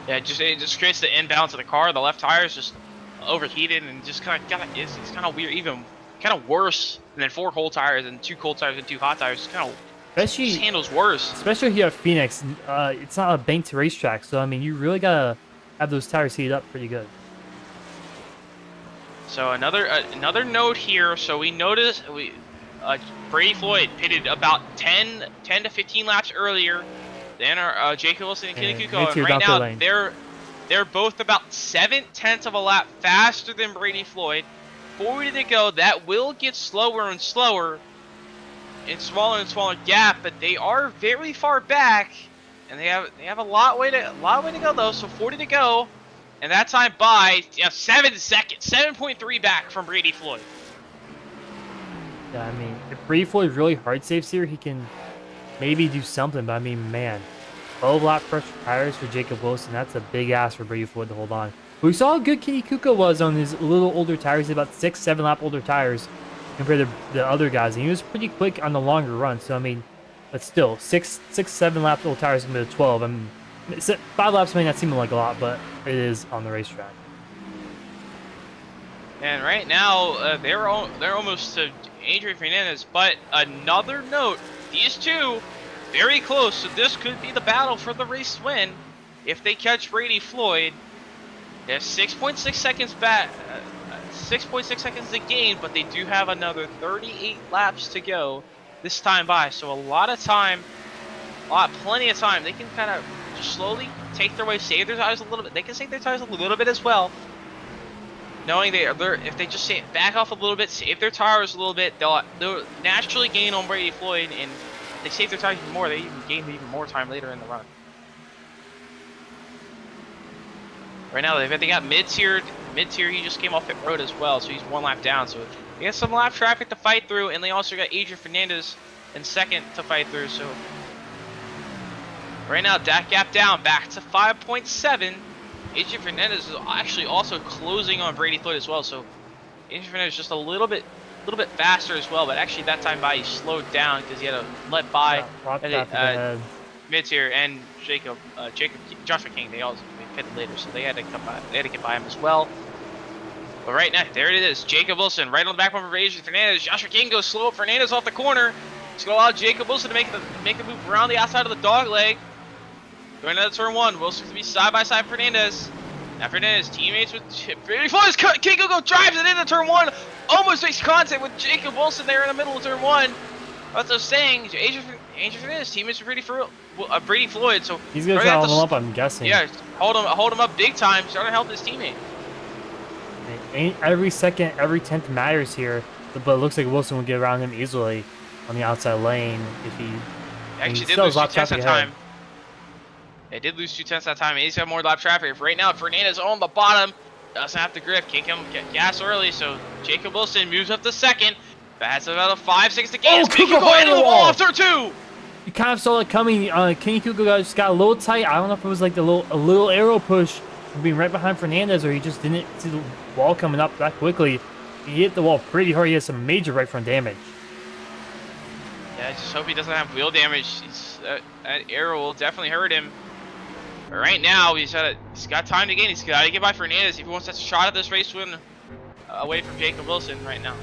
Yeah, it just creates the imbalance of the car. The left tire is just overheated and just kind of it's kind of weird, even kind of worse than 4 cold tires and 2 cold tires and 2 hot tires. Kind of just Especially, handles worse. especially here at Phoenix, it's not a banked racetrack, so I mean, you really gotta have those tires heated up pretty good. So another note here. So we noticed Brady Floyd pitted about 10 to 15 laps earlier than our Jacob Wilson and Kenny Kuko. And right now they're both about 7/10 of a lap faster than Brady Floyd. 40 to go. That will get slower and slower, and smaller gap, but they are very far back, and they have a lot way to go though. So 40 to go. And that time by 7 seconds, 7.3 back from Brady Floyd. Yeah, I mean, if Brady Floyd really hard saves here, he can maybe do something. But I mean, man, 12 lap pressure tires for Jacob Wilson. That's a big ass for Brady Floyd to hold on. But we saw how good Kenny Kuko was on his little older tires, about 6-7 lap older tires compared to the other guys. And he was pretty quick on the longer run. So I mean, but still, 6-7 lap old tires compared to 12. I mean, 5 laps may not seem like a lot, but it is on the racetrack. And right now, they're almost to Adrian Fernandez. But another note, these two very close. So this could be the battle for the race win if they catch Brady Floyd. They're 6.6 seconds back, 6.6 seconds to gain, but they do have another 38 laps to go this time by. So a lot of time, plenty of time. They can kind of slowly take their way, save their tires a little bit. They can save their tires a little bit as well, knowing if they just back off a little bit, save their tires a little bit, they'll naturally gain on Brady Floyd, and if they save their tires even more, they even gain even more time later in the run. Right now, they got mid-tier. He just came off pit road as well, so he's 1 lap down. So they got some lap traffic to fight through, and they also got Adrian Fernandez in second to fight through. So right now, that gap down back to 5.7. Adrian Fernandez is actually also closing on Brady Floyd as well. So Adrian Fernandez is just a little bit faster as well. But actually, that time by he slowed down because he had to let by mid-tier and Joshua King. They pitted later, so they had to come by. They had to get by him as well. But right now, there it is. Jacob Wilson right on the back bumper of Adrian Fernandez. Joshua King goes slow up Fernandez off the corner. It's going to allow Jacob Wilson to make the move around the outside of the dog leg. Going into turn 1, Wilson's going to be side by side Fernandez. Now Fernandez teammates with Brady Floyd. King Kuko drives it into turn 1. Almost makes contact with Jacob Wilson there in the middle of turn 1. That's what I was saying. Adrian Fernandez teammates with Brady Floyd, so he's gonna try to hold him up, I'm guessing. Yeah, hold him up big time, trying to help his teammate. Every second, every 10th matters here, but it looks like Wilson will get around him easily on the outside lane if he actually did lose 2 tenths that time. They did lose 2 tenths that time. He's got more lap traffic. Right now, Fernandez on the bottom. Doesn't have to grip. Can't get gas early, so Jacob Wilson moves up to second. That's about 5 seconds to gain. Kuko Kuko into the wall off turn 2. You kind of saw it coming. Kenny Kuko just got a little tight. I don't know if it was like a little arrow push from being right behind Fernandez, or he just didn't see the wall coming up that quickly. He hit the wall pretty hard. He has some major right front damage. Yeah, I just hope he doesn't have wheel damage. That arrow will definitely hurt him. But right now, he's got time to gain. He's got to get by Fernandez if he wants a shot at this race win away from Jacob Wilson right now.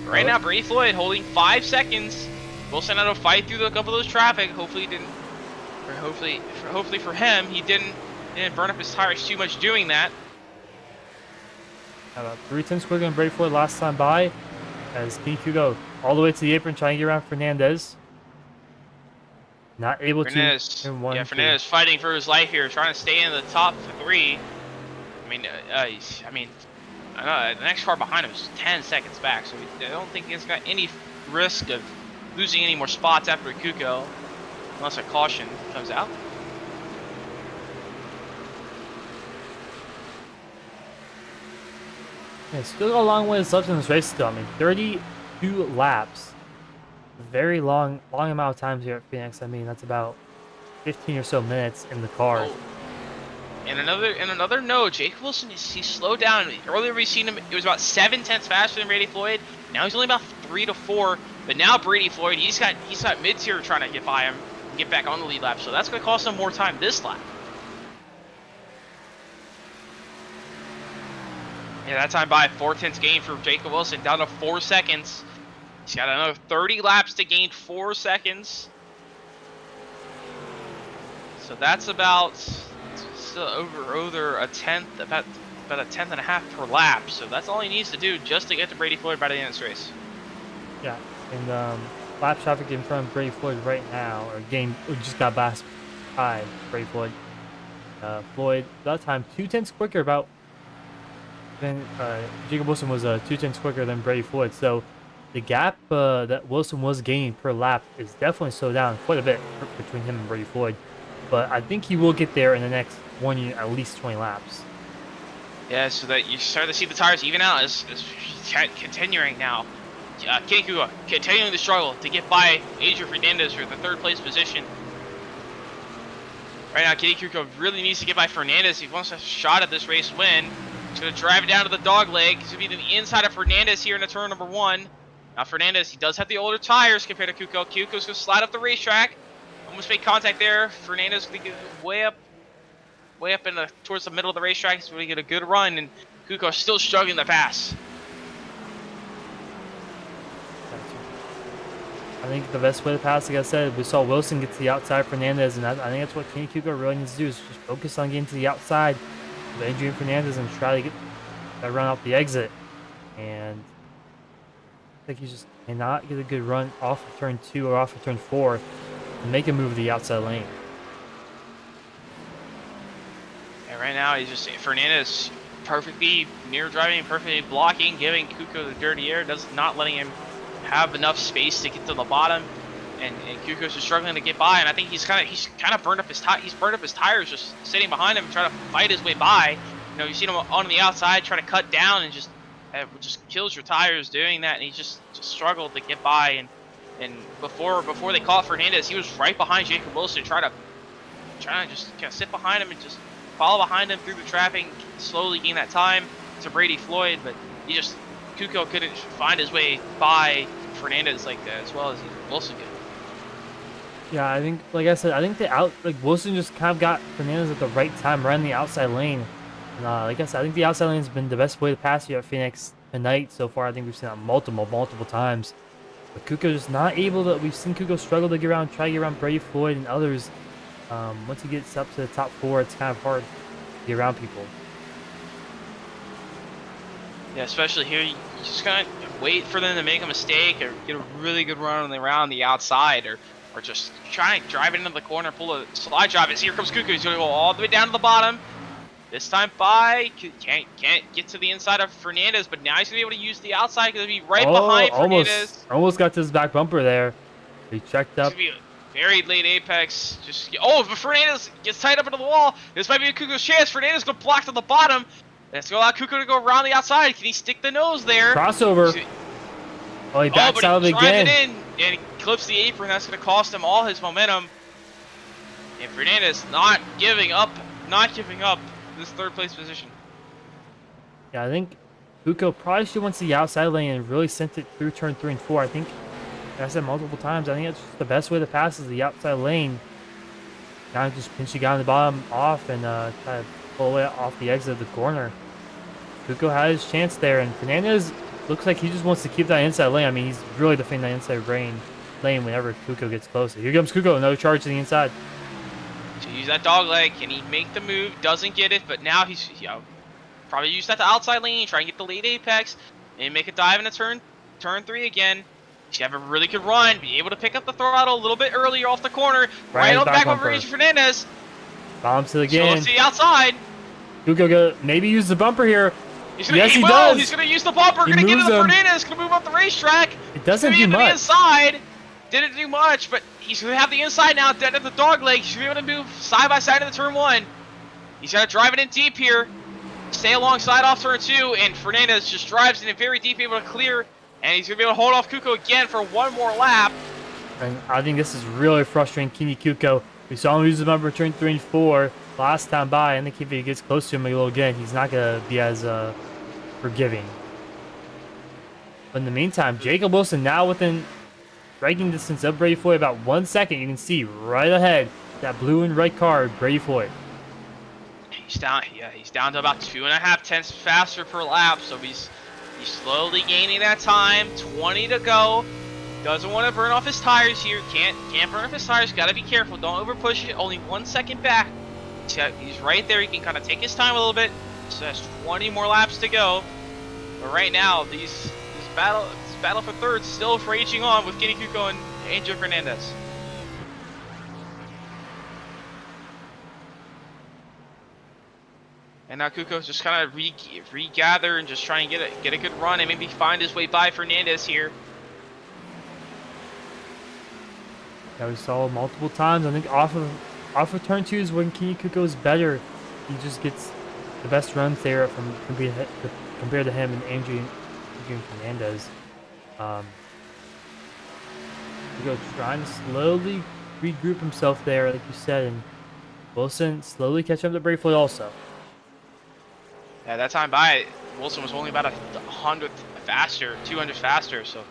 Right now, Brady Floyd holding 5 seconds. Wilson had to fight through a couple of those traffic. Hopefully for him, he didn't burn up his tires too much doing that. About 3 tenths quicker than Brady Floyd last time by, as Kenny Kuko all the way to the apron trying to get around Fernandez. Not able to. Fernandez fighting for his life here, trying to stay in the top 3. I know the next car behind him is 10 seconds back, so I don't think he's got any risk of losing any more spots after Kuko, unless a caution comes out. Yeah, still got a long way left in this race still. I mean, 32 laps. A very long amount of time here at Phoenix. I mean, that's about 15 or so minutes in the car. Oh. And another note, Jacob Wilson, he slowed down. Earlier we seen him, it was about 7 tenths faster than Brady Floyd. Now he's only about 3 to 4. But now Brady Floyd, he's got mid-tier trying to get by him and get back on the lead lap. So that's going to cost him more time this lap. Yeah, that time by 4/10 gain for Jacob Wilson, down to 4 seconds. He's got another 30 laps to gain 4 seconds. So that's about still over a tenth, about a tenth and a half per lap. So that's all he needs to do just to get to Brady Floyd by the end of this race. Yeah, and lap traffic in front of Brady Floyd right now, or just got passed by Brady Floyd. Floyd that time 2/10 quicker about than Jacob Wilson was 2/10 quicker than Brady Floyd. So the gap that Wilson was gaining per lap is definitely slowed down quite a bit between him and Brady Floyd. But I think he will get there in the next 1 year, at least 20 laps. Yeah, so that you start to see the tires even out as continuing now. Kenny Kuga continuing to struggle to get by Adrian Fernandez for the 3rd place position. Right now, Kenny Kuga really needs to get by Fernandez. He wants a shot at this race win. He's going to drive it down to the dog leg. He's going to be to the inside of Fernandez here in the turn number 1. Now, Fernandez, he does have the older tires compared to Kuko. Kuko's going to slide up the racetrack. Almost made contact there. Fernandez going to get way up towards the middle of the racetrack. He's going to get a good run, and Kuko still struggling to pass. I think the best way to pass, like I said, we saw Wilson get to the outside Fernandez, and I think that's what Kenny Kuga really needs to do is just focus on getting to the outside of Adrian Fernandez and try to get that run off the exit. And I think he just cannot get a good run off of turn 2 or off of turn 4 and make a move to the outside lane. And right now, Fernandez perfectly mirror driving, perfectly blocking, giving Kuko the dirty air, not letting him have enough space to get to the bottom, and Kuko's just struggling to get by. And I think he's kind of burned up his tires just sitting behind him, trying to fight his way by. You know, you see him on the outside trying to cut down and just kills your tires doing that. And he just struggled to get by. And before they caught Fernandez, he was right behind Jacob Wilson, trying to just kind of sit behind him and just follow behind him through the traffic, slowly gain that time to Brady Floyd. But Kuko couldn't find his way by Fernandez like that as well as Wilson could. Yeah, I think, like I said, I think Wilson just kind of got Fernandez at the right time, right in the outside lane. And like I said, I think the outside lane has been the best way to pass here at Phoenix tonight so far. I think we've seen that multiple times. But Kuko just not able to. We've seen Kuko struggle to try to get around Brady Floyd and others. Once he gets up to the top 4, it's kind of hard to get around people. Yeah, especially here, you just kind of wait for them to make a mistake or get a really good run around the outside, or just try and drive it into the corner, pull a slide drive. And here comes Kuko. He's going to go all the way down to the bottom. This time can't get to the inside of Fernandez, but now he's going to be able to use the outside because he'll be right behind Fernandez. Almost got to his back bumper there. He checked up. It's going to be a very late apex. But Fernandez gets tied up into the wall. This might be Kuko's chance. Fernandez going to block to the bottom. Let's go allow Kuko to go around the outside. Can he stick the nose there? Crossover. Oh, he backs out of it again. It in and clips the apron. That's going to cost him all his momentum. And Fernandez not giving up this 3rd place position. Yeah, I think Kuko probably should went to the outside lane and really sent it through turn 3 and 4. I think, like I said multiple times, I think that's just the best way to pass is the outside lane. Now just pinch the guy on the bottom off and try to pull it off the exit of the corner. Kuko had his chance there, and Fernandez looks like he just wants to keep that inside lane. I mean, he's really defending that inside lane whenever Kuko gets closer. Here comes Kuko, another charge to the inside. To use that dog leg, can he make the move? Doesn't get it, but now he's probably use that to outside lane, try and get the late apex, and make a dive into turn 3 again. He should have a really good run, be able to pick up the throttle a little bit earlier off the corner, right on the back over Adrian Fernandez. Bombs to the game. So let's see outside. Kuko maybe use the bumper here. He does. He's going to use the bumper. Going to get into Fernandez. Going to move up the racetrack. It doesn't do much. The inside. Didn't do much, but he's going to have the inside now. Dead at the dog leg. He's going to be able to move side by side in the turn 1. He's going to drive it in deep here. Stay alongside off turn 2, and Fernandez just drives in it very deep, able to clear, and he's going to be able to hold off Kuko again for one more lap. And I think this is really frustrating Kenny Kuko. We saw him use the bumper turn 3 and 4 last time by. I think if he gets close to him a little again, he's not going to be as forgiving. But in the meantime, Jacob Wilson now within striking distance of Brady Floyd, about 1 second. You can see right ahead that blue and red car, Brady Floyd. He's down. Yeah, he's down to about 2.5 tenths faster per lap. So he's slowly gaining that time. 20 to go. Doesn't want to burn off his tires here. Can't burn off his tires. Got to be careful. Don't over push it. Only 1 second back. He's right there. He can kind of take his time a little bit. So there's 20 more laps to go. But right now, this battle for third still raging on with Kenny Kuko and Angel Fernandez. And now Kuko's just kind of regather and just try and get a good run and maybe find his way by Fernandez here. Yeah, we saw multiple times. I think off of turn 2 is when Kenny Kuko is better. He just gets the best runs there from compared to him and Adrian Fernandez. Kuko trying to slowly regroup himself there, like you said, and Wilson slowly catching up to Bradley Floyd also. Yeah, that time by Wilson was only about 100 faster, 200 faster. So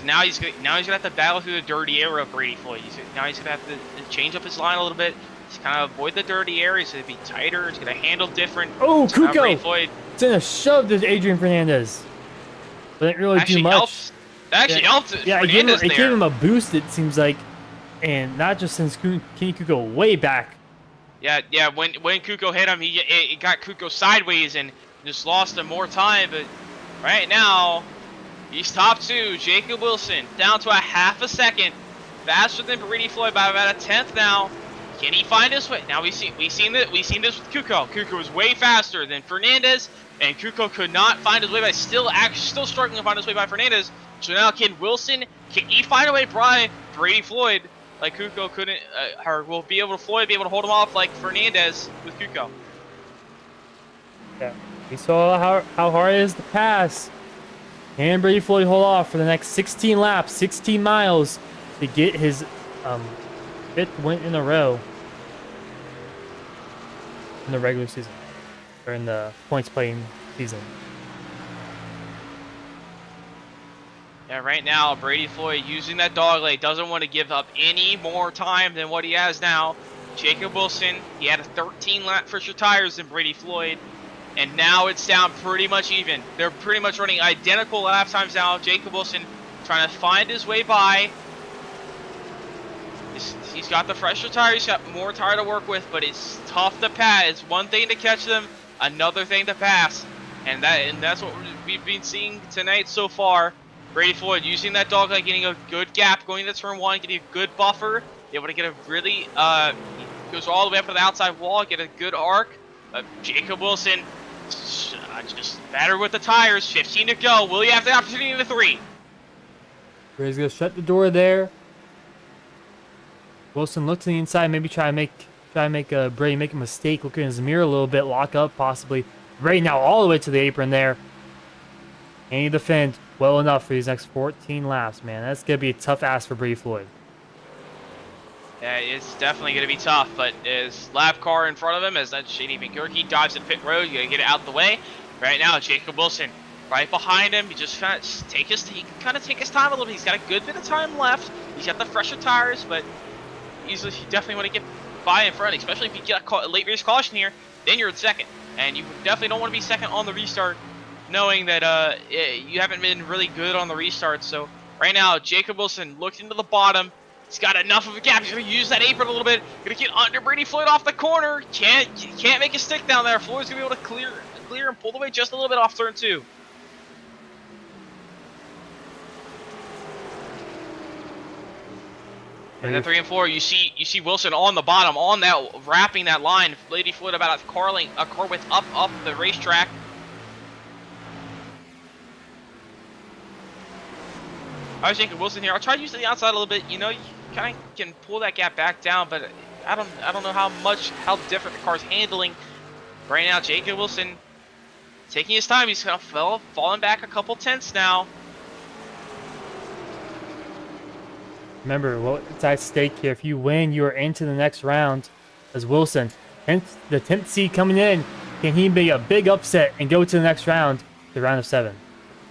now he's gonna have to battle through the dirty area of Brady Floyd. Now he's gonna have to change up his line a little bit. He's kind of avoid the dirty area. He's gonna be tighter. He's gonna handle different. Oh, so Kuko! Floyd It's in a shove to Adrian Fernandez. But it didn't really do much. Helped. That actually helped. Yeah, it Fernandez gave him a boost. It seems like, and not just since Kenny Kuko way back. Yeah. When Kuko hit him, it got Kuko sideways and just lost him more time. But right now, he's top 2. Jacob Wilson down to a half a second, faster than Brady Floyd by about a tenth now. Can he find his way? Now we've seen this with Kuko. Kuko was way faster than Fernandez, and Kuko could not find his way by still struggling to find his way by Fernandez. So now can he find a way by Brady Floyd? Like Kuko couldn't, or will be able to hold him off like Fernandez with Kuko. Yeah, we saw how hard it is to pass. Can Brady Floyd hold off for the next 16 laps, 16 miles to get his 5th win in a row in the regular season, or in the points playing season? Yeah, right now, Brady Floyd using that dog leg doesn't want to give up any more time than what he has now. Jacob Wilson, he had a 13 lap fresher tires than Brady Floyd, and now it's down pretty much even. They're pretty much running identical lap times now. Jacob Wilson trying to find his way by. He's got the fresher tires, he's got more tire to work with, but it's tough to pass. It's one thing to catch them, another thing to pass, and that's what we've been seeing tonight so far. Brady Floyd using that dog leg, getting a good gap going into turn 1, getting a good buffer, able to get a really goes all the way up to the outside wall, get a good arc. Jacob Wilson just better with the tires. 15 to go. Will he have the opportunity in the 3? Brady's gonna shut the door there. Wilson looks to the inside, maybe try to make Brady make a mistake, look in his mirror a little bit, lock up possibly. Brady now all the way to the apron there. Can he defend well enough for these next 14 laps, man? That's going to be a tough ask for Brady Floyd. Yeah, it's definitely going to be tough, but his lap car in front of him, as that Shady McGurky dives in pit road, you got to get it out the way. Right now, Jacob Wilson right behind him. He just kind of take his time a little bit. He's got a good bit of time left. He's got the fresher tires, but you definitely want to get by in front, especially if you get a late race caution here. Then you're in second, and you definitely don't want to be second on the restart, knowing that you haven't been really good on the restart. So right now, Jacob Wilson looked into the bottom. He's got enough of a gap. He's going to use that apron a little bit. Going to get under Brady Floyd off the corner. Can't make a stick down there. Floyd's going to be able to clear and pull away just a little bit off turn 2. And then 3 and 4, you see Wilson on the bottom, on that, wrapping that line. Brady Floyd about a car width up the racetrack. I was thinking Wilson here. I'll try to use the outside a little bit. You know, you kind of can pull that gap back down, but I don't know how different the car's handling. Right now, Jacob Wilson taking his time. He's kind of falling back a couple tenths now. Remember, what's at stake here? If you win, you are into the next round. As Wilson, the 10th seed coming in, can he be a big upset and go to the next round, the round of 7?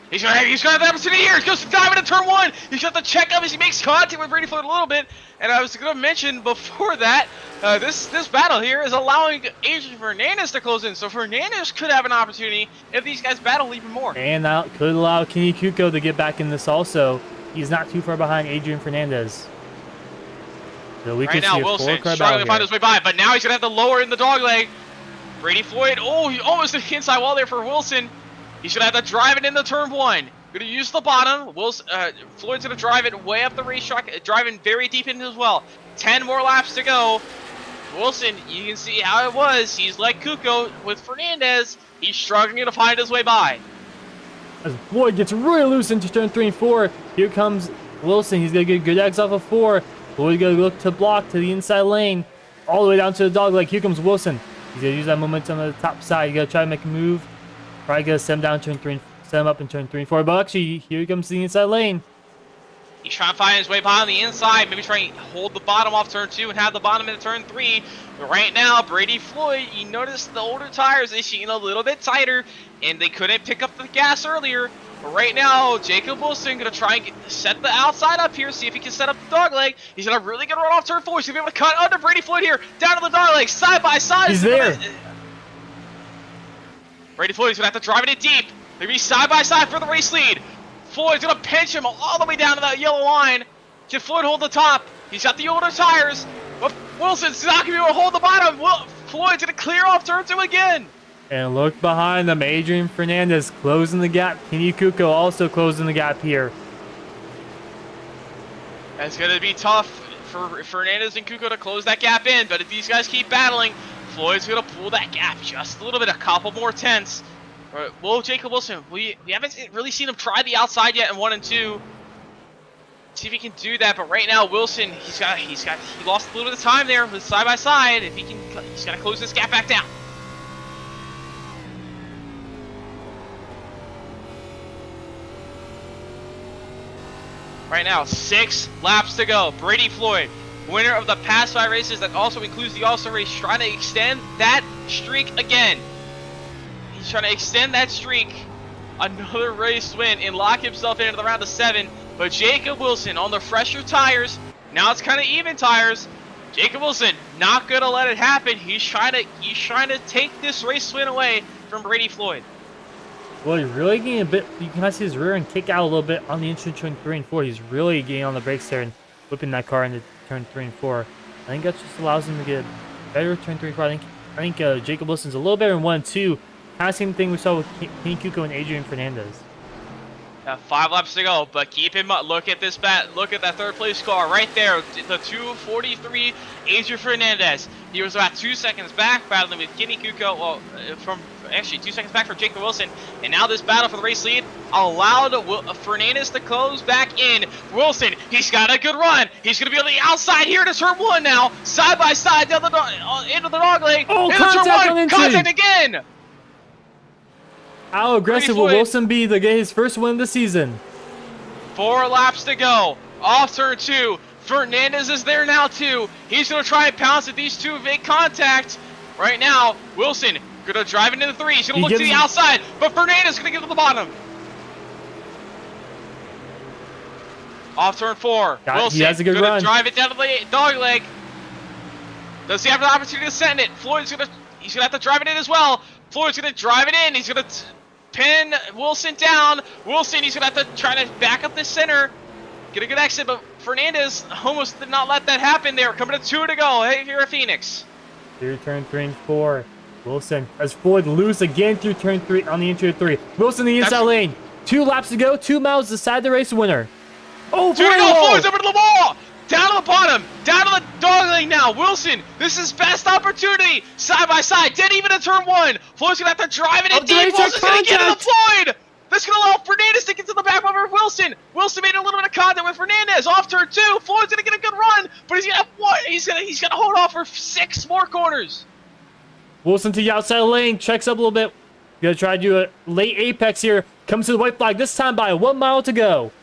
He's gonna have the opportunity here. He goes to dive into turn one. He's got the check up as he makes contact with Brady Floyd a little bit. And I was gonna mention before that, this battle here is allowing Adrian Fernandez to close in. So Fernandez could have an opportunity if these guys battle even more. And that could allow Kenny Kuko to get back in this also. He's not too far behind Adrian Fernandez. So we Right could now, see a Wilson four-car struggling to find battle his way by, but now he's gonna have to lower in the dog leg. Brady Floyd, oh, he almost did the inside wall there for Wilson. He's gonna have to drive it into turn one. Gonna use the bottom. Floyd's gonna drive it way up the racetrack, driving very deep in as well. 10 more laps to go. Wilson, you can see how it was. He's like Kuko with Fernandez. He's struggling to find his way by. As Floyd gets really loose into turn 3 and 4, here comes Wilson. He's gonna get good X off of 4. Floyd gonna look to block to the inside lane, all the way down to the dog leg. Here comes Wilson. He's gonna use that momentum on the top side. He's gonna try to make a move. Probably gonna set him down turn 3 and set him up in turn 3 and 4. But actually, here comes the inside lane. He's trying to find his way by on the inside, maybe trying to hold the bottom off turn 2 and have the bottom in turn 3. But right now, Brady Floyd, you notice the older tires, they seem a little bit tighter, and they couldn't pick up the gas earlier. But right now, Jacob Wilson gonna try and set the outside up here, see if he can set up the dog leg. He's gonna really get run off turn 4. He's gonna be able to cut under Brady Floyd here, down to the dog leg, side by side. He's there. Brady Floyd's gonna have to drive it in deep. They're gonna be side by side for the race lead. Floyd's gonna pinch him all the way down to that yellow line. Can Floyd hold the top? He's got the older tires, but Wilson's not gonna be able to hold the bottom. Floyd's gonna clear off turn 2 again. And look behind them, Adrian Fernandez closing the gap. Kenny Kuko also closing the gap here. It's gonna be tough for Fernandez and Kuko to close that gap in, but if these guys keep battling, Floyd's gonna pull that gap just a little bit, a couple more tenths. Well, Jacob Wilson, we haven't really seen him try the outside yet in 1 and 2. See if he can do that, but right now Wilson, he lost a little bit of time there with side by side. If he can, he's gotta close this gap back down. Right now, 6 laps to go. Brady Floyd, winner of the past 5 races, that also includes the All-Star race, trying to extend that streak again. He's trying to extend that streak, another race win, and lock himself into the round of 7. But Jacob Wilson on the fresher tires, now it's kind of even tires. Jacob Wilson not gonna let it happen. He's trying to take this race win away from Brady Floyd. Well, he's really getting a bit. You can see his rear end kick out a little bit on the inside turn 3 and 4. He's really getting on the brakes there and whipping that car into turn 3 and 4. I think that just allows him to get a better turn 3 and 4. I think Jacob Wilson's a little better in 1 and 2. Kind of same thing we saw with Kenny Kuko and Adrian Fernandez. 5 laps to go, but keep in mind, look at this look at that 3rd place car right there, the 243 Adrian Fernandez. He was about 2 seconds back, battling with Kenny Kuko, well, actually 2 seconds back from Jacob Wilson, and now this battle for the race lead allowed Fernandez to close back in. Wilson, he's got a good run. He's going to be on the outside here to turn 1 now, side by side down into the dog leg. Oh, into contact turn 1, on entry. contact again. How aggressive will Wilson be to get his first win of the season? 4 laps to go. Off turn 2. Fernandez is there now too. He's going to try and pounce if these two make contact. Right now, Wilson going to drive into the 3. He's going to look to the outside, but Fernandez is going to get to the bottom. Off turn 4. Wilson he has a good going run. to drive it down to the dog leg. Does he have the opportunity to send it? Floyd's going to have to drive it in as well. Floyd's going to drive it in. He's going to pin Wilson down. Wilson, he's going to have to try to back up the center. Get a good exit, but Fernandez almost did not let that happen there. Coming to 2 to go. Hey, here at Phoenix. Through turn 3 and 4. Wilson as Floyd loose again through turn 3 on the interior 3. Wilson the inside lane. 2 laps to go. 2 miles decide the race winner. Oh, 2 to go. Floyd's over to the wall. Down to the bottom. Down to the dog lane now. Wilson, this is best opportunity. Side by side. Dead even in turn 1. Floyd's going to have to drive it in deep. Wilson's going to get to the Floyd. This is going to allow Fernandez to get to the back bumper of Wilson. Wilson made a little bit of contact with Fernandez. Off turn 2. Floyd's going to get a good run, but he's going to have what? He's going to hold off for 6 more corners. Wilson to the outside lane. Checks up a little bit. Going to try to do a late apex here. Comes to the white flag. This time by 1 mile to go.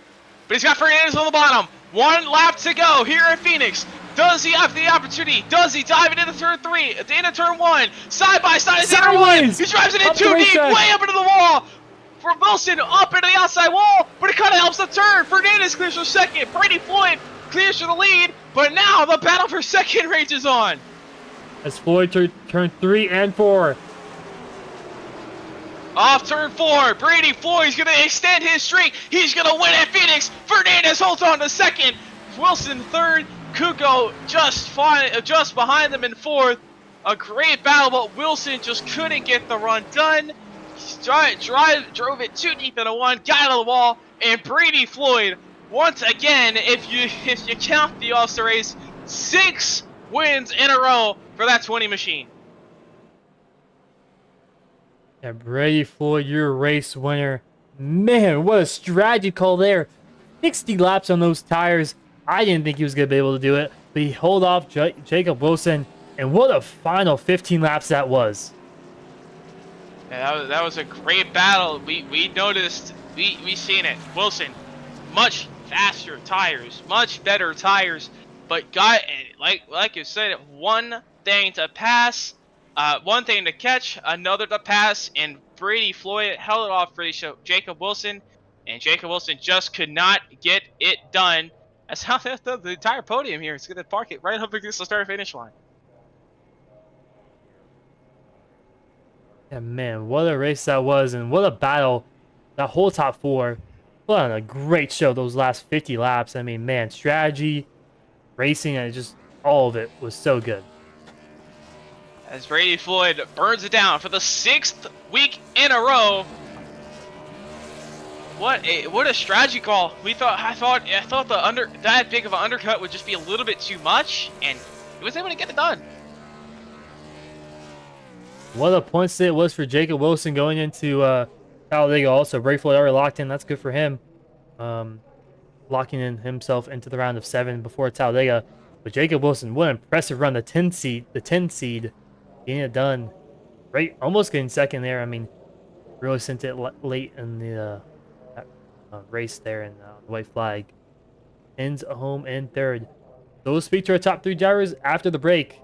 But he's got Fernandez on the bottom. 1 lap to go here at Phoenix. Does he have the opportunity? Does he dive it into turn 3? Into turn 1. Side by side. Turn 1. He drives it in too deep. Way up into the wall. for Wilson up into the outside wall, but it kind of helps the turn. Fernandez clears for second. Brady Floyd clears for the lead, but now the battle for second rages on. As Floyd turned 3 and 4. Off turn 4, Brady Floyd's going to extend his streak. He's going to win at Phoenix. Fernandez holds on to second. Wilson third. Kuko just behind them in fourth. A great battle, but Wilson just couldn't get the run done. Drove it too deep into one, got out of the wall, and Brady Floyd, once again, if you count the All-Star race, 6 wins in a row for that 20 machine. Yeah, Brady Floyd, your race winner. Man, what a strategy call there. 60 laps on those tires. I didn't think he was going to be able to do it, but he held off Jacob Wilson, and what a final 15 laps that was. Yeah, that was a great battle. We noticed, we seen it. Wilson, much faster tires, much better tires, but got, like you said, one thing to pass, one thing to catch, another to pass, and Brady Floyd held it off for Jacob Wilson, and Jacob Wilson just could not get it done. That's how the entire podium here is going to park it right up against the start-finish line. Yeah, man, what a race that was, and what a battle. That whole top 4. What a great show those last 50 laps. I mean, man, strategy, racing, and just all of it was so good. As Brady Floyd burns it down for the 6th week in a row. What a strategy call. I thought that big of an undercut would just be a little bit too much, and he was able to get it done. What a point sit it was for Jacob Wilson going into Talladega. Also, Brady Floyd already locked in. That's good for him. Locking in himself into the round of 7 before Talladega. But Jacob Wilson, what an impressive run. The 10 seed, getting it done. Right, almost getting second there. I mean, really sent it late in the race there in the white flag. Ends home in 3rd. So we'll speak to our top 3 drivers after the break.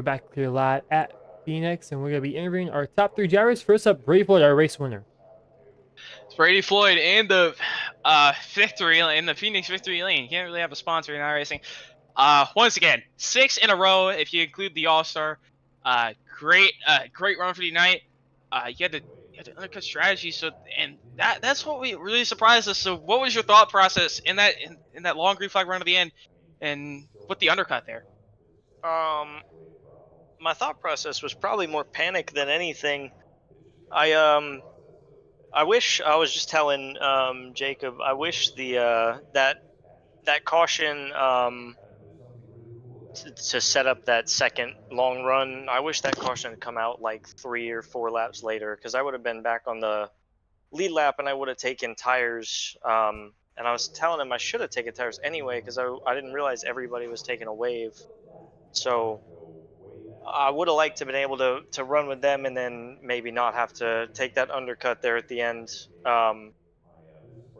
We're back here live at Phoenix, and we're going to be interviewing our top 3 drivers. First up, Brady Floyd, our race winner. It's Brady Floyd in the victory in the Phoenix victory lane. You can't really have a sponsor in iRacing. Once again, 6 in a row if you include the All Star. Great run for the night. You had to undercut strategy. So and that's what really surprised us. So what was your thought process in that long green flag run at the end, and with the undercut there? Um, my thought process was probably more panic than anything. I wish I was just telling Jacob. I wish that caution to set up that second long run. I wish that caution had come out like 3 or 4 laps later, because I would have been back on the lead lap and I would have taken tires. And I was telling him I should have taken tires anyway, because I didn't realize everybody was taking a wave. So I would have liked to have been able to run with them and then maybe not have to take that undercut there at the end,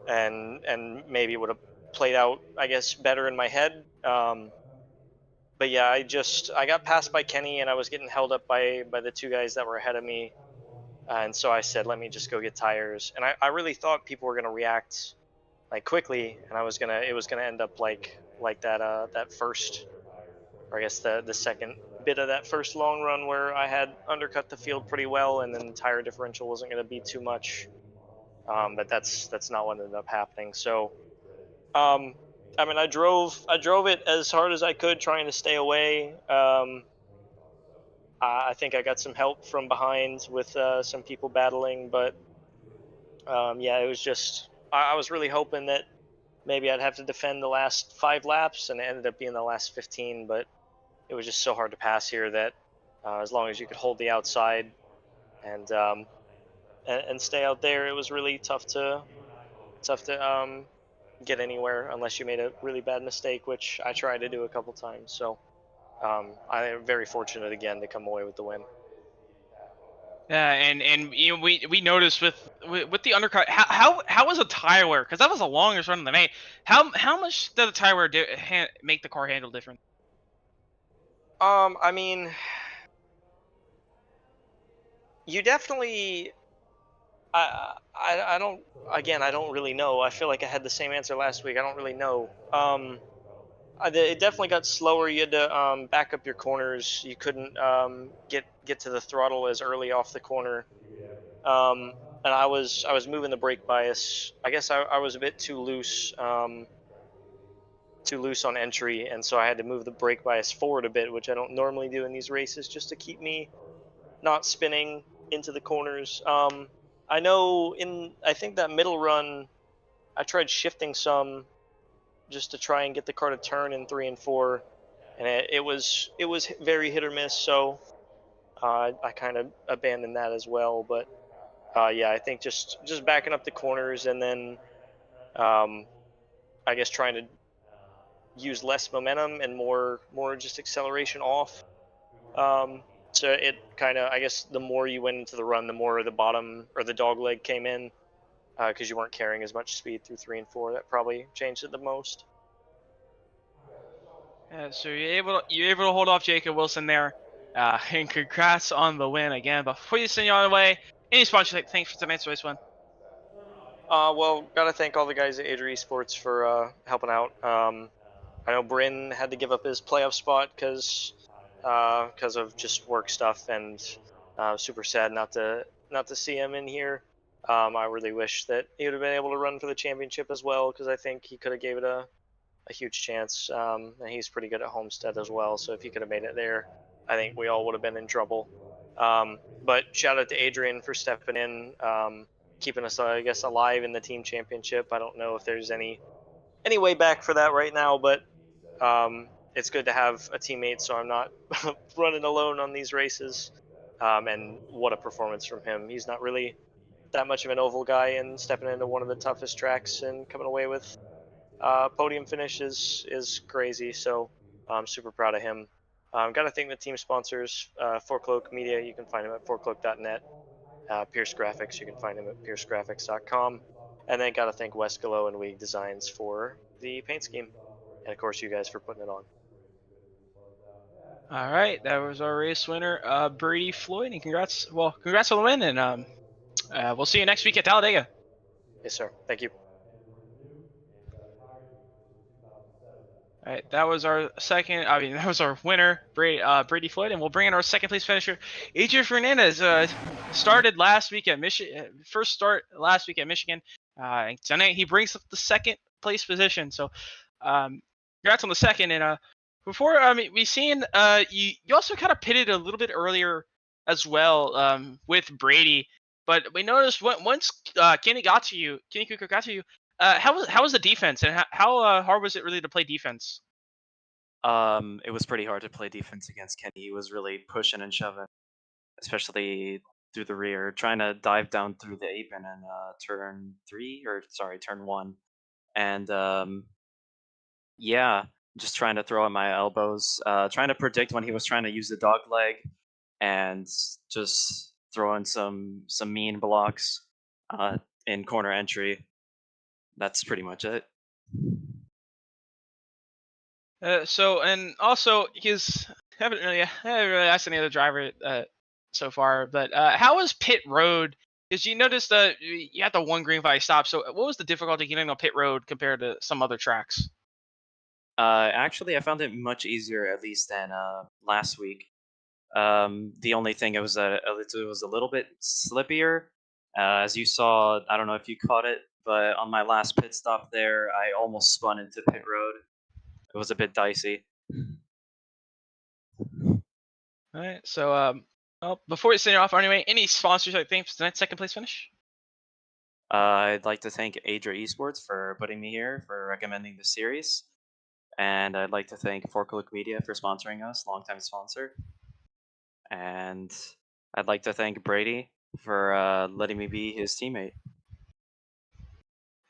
and maybe would have played out, I guess, better in my head. But yeah, I got passed by Kenny and I was getting held up by the 2 guys that were ahead of me, and so I said, let me just go get tires. And I really thought people were gonna react like quickly, and it was gonna end up like that first, or I guess the second bit of that first long run where I had undercut the field pretty well, and then the tire differential wasn't going to be too much. But that's not what ended up happening. So, I mean, I drove it as hard as I could, trying to stay away. I think I got some help from behind with some people battling, but yeah, it was just I was really hoping that maybe I'd have to defend the last 5 laps, and it ended up being the last 15. But it was just so hard to pass here that as long as you could hold the outside and stay out there, it was really tough to get anywhere unless you made a really bad mistake, which I tried to do a couple times. So I am very fortunate again to come away with the win. Yeah, and you know, we noticed with the undercut, how was a tire wear? Because that was the longest run of the night. How much did the tire wear make the car handle different? I mean, you definitely. I don't. Again, I don't really know. I feel like I had the same answer last week. I don't really know. It definitely got slower. You had to back up your corners. You couldn't get to the throttle as early off the corner. And I was moving the brake bias. I guess I was a bit too loose on entry, and so I had to move the brake bias forward a bit, which I don't normally do in these races, just to keep me not spinning into the corners. I know I think that middle run, I tried shifting some just to try and get the car to turn in 3 and 4, and it was very hit or miss. So I kind of abandoned that as well. But yeah, I think just backing up the corners, and then I guess trying to use less momentum and more just acceleration off. So it kind of, I guess, the more you went into the run, the more the bottom or the dog leg came in, because you weren't carrying as much speed through 3 and 4. That probably changed it the most. Yeah, so you're able to hold off Jacob Wilson there, and congrats on the win again. But before you send you on the way, any sponsorship, thanks for tonight's race win. Well, gotta thank all the guys at Adria Esports for helping out. I know Bryn had to give up his playoff spot because of just work stuff, and super sad not to see him in here. I really wish that he would have been able to run for the championship as well, because I think he could have gave it a huge chance. And he's pretty good at Homestead as well, so if he could have made it there, I think we all would have been in trouble. But shout out to Adrian for stepping in, keeping us, I guess, alive in the team championship. I don't know if there's any way back for that right now, but it's good to have a teammate, so I'm not running alone on these races. And what a performance from him. He's not really that much of an oval guy, and stepping into one of the toughest tracks and coming away with podium finish is crazy. So I'm super proud of him. Got to thank the team sponsors, 4Cloak Media. You can find him at 4cloak.net. Pierce Graphics, you can find him at piercegraphics.com. And then got to thank Wescalo and Weeg Designs for the paint scheme. And of course, you guys for putting it on. All right, that was our race winner, Brady Floyd, and congrats on the win, and we'll see you next week at Talladega. Yes, sir. Thank you. All right, that was our that was our winner, Brady Floyd, and we'll bring in our second place finisher, Adrian Fernandez. Started last week at Michigan, first start last week at Michigan. And tonight he brings up the second place position. So, congrats on the second. And before we seen you also kind of pitted a little bit earlier as well with Brady, but we noticed once Kenny Cooker got to you. How was the defense, and how hard was it really to play defense? It was pretty hard to play defense against Kenny. He was really pushing and shoving, especially through the rear, trying to dive down through the apron in turn one. And yeah, just trying to throw in my elbows, trying to predict when he was trying to use the dog leg, and just throwing some mean blocks in corner entry. That's pretty much it. And also haven't really asked any other driver so far, but how was pit road? Because you noticed that you had the one green flag stop. So what was the difficulty getting on pit road compared to some other tracks? Actually, I found it much easier, at least than last week. The only thing it was a little bit slippier, as you saw. I don't know if you caught it, but on my last pit stop there, I almost spun into pit road. It was a bit dicey. All right. So well, before we send you off anyway, any sponsors I think for tonight's second place finish? I'd like to thank Adria Esports for putting me here, for recommending the series, and I'd like to thank Forklift Media for sponsoring us, longtime sponsor. And I'd like to thank Brady for letting me be his teammate.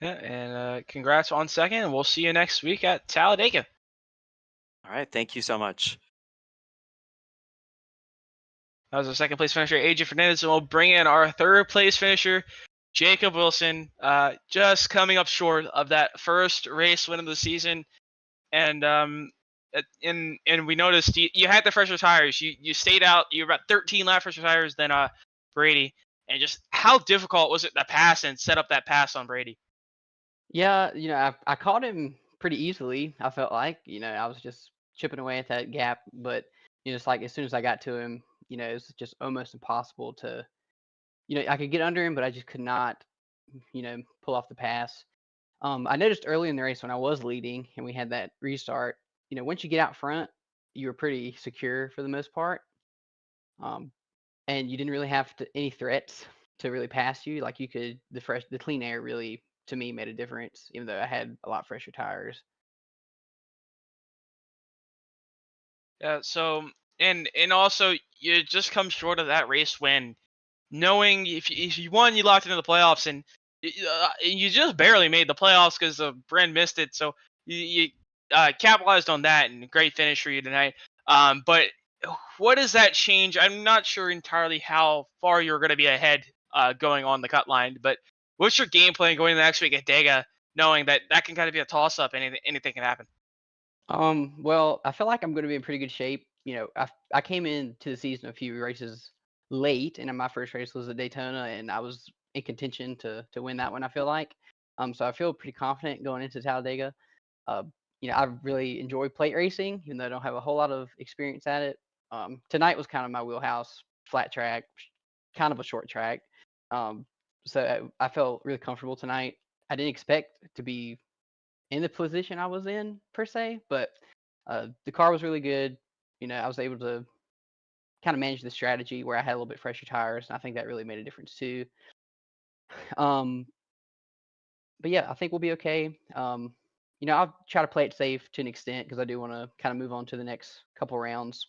Yeah, and congrats on second. And we'll see you next week at Talladega. All right, thank you so much. That was our second place finisher, AJ Fernandez, and we'll bring in our third place finisher, Jacob Wilson. Just coming up short of that first race win of the season, and we noticed you had the fresher tires. You stayed out. You were about 13 lap fresher tires than Brady, and just how difficult was it to pass and set up that pass on Brady? Yeah, I caught him pretty easily. I felt like, I was just chipping away at that gap, but it's like as soon as I got to him, it was just almost impossible to, I could get under him, but I just could not, pull off the pass. I noticed early in the race when I was leading and we had that restart, once you get out front, you were pretty secure for the most part. And you didn't really have any threats to really pass you. Like the clean air really, to me, made a difference, even though I had a lot fresher tires. Yeah. So and also you just come short of that race win, knowing if you won, you locked into the playoffs, and you just barely made the playoffs because Bren missed it. So you capitalized on that, and great finish for you tonight. But what does that change? I'm not sure entirely how far you're going to be ahead going on the cut line, but what's your game plan going into next week at Dega, knowing that can kind of be a toss up and anything can happen? Well, I feel like I'm going to be in pretty good shape. I came into the season a few races late, and my first race was at Daytona, and I was in contention to win that one. I feel like, so I feel pretty confident going into Talladega. Uh, I really enjoy plate racing, even though I don't have a whole lot of experience at it. Tonight was kind of my wheelhouse, flat track, kind of a short track. So I felt really comfortable tonight. I didn't expect to be in the position I was in per se, but the car was really good. I was able to kind of manage the strategy where I had a little bit fresher tires, and I think that really made a difference too. Um, but yeah, I think we'll be okay. I'll try to play it safe to an extent because I do want to kind of move on to the next couple rounds.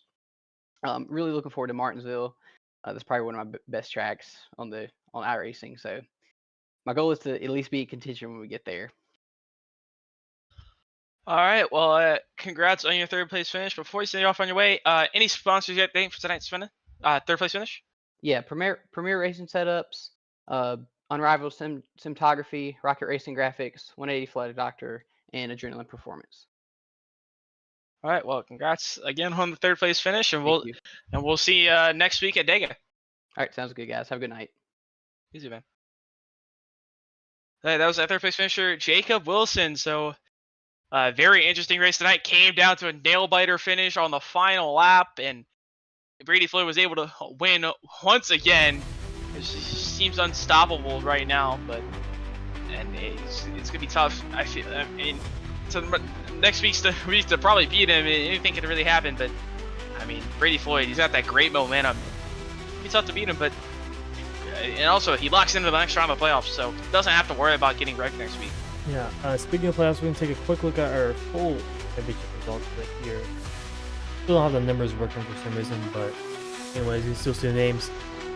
Really looking forward to Martinsville. That's probably one of my best tracks on iRacing. So my goal is to at least be in contention when we get there. All right. Well, congrats on your third place finish. Before you send you off on your way, any sponsors yet think for tonight's finish? Third place finish? Yeah, Premier Racing Setups, Unrivaled Cinematography, Rocket Racing Graphics, 180 Flight Doctor, and Adrenaline Performance. All right. Well, congrats again on the third place finish, and Thank you. we'll see next week at Dega. All right, sounds good, guys. Have a good night. Easy, man. Hey, that was that third place finisher, Jacob Wilson. So, very interesting race tonight. Came down to a nail biter finish on the final lap, and Brady Floyd was able to win once again. It seems unstoppable right now, but it's gonna be tough. I mean, so next week's the week to probably beat him. Anything can really happen, but I mean, Brady Floyd, he's got that great momentum. It'd be tough to beat him, but and also he locks into the next round of the playoffs, so doesn't have to worry about getting wrecked next week. Yeah. Speaking of playoffs, we're gonna take a quick look at our full championship results right here. Still don't have the numbers working for some reason, but anyways, you can still see the names.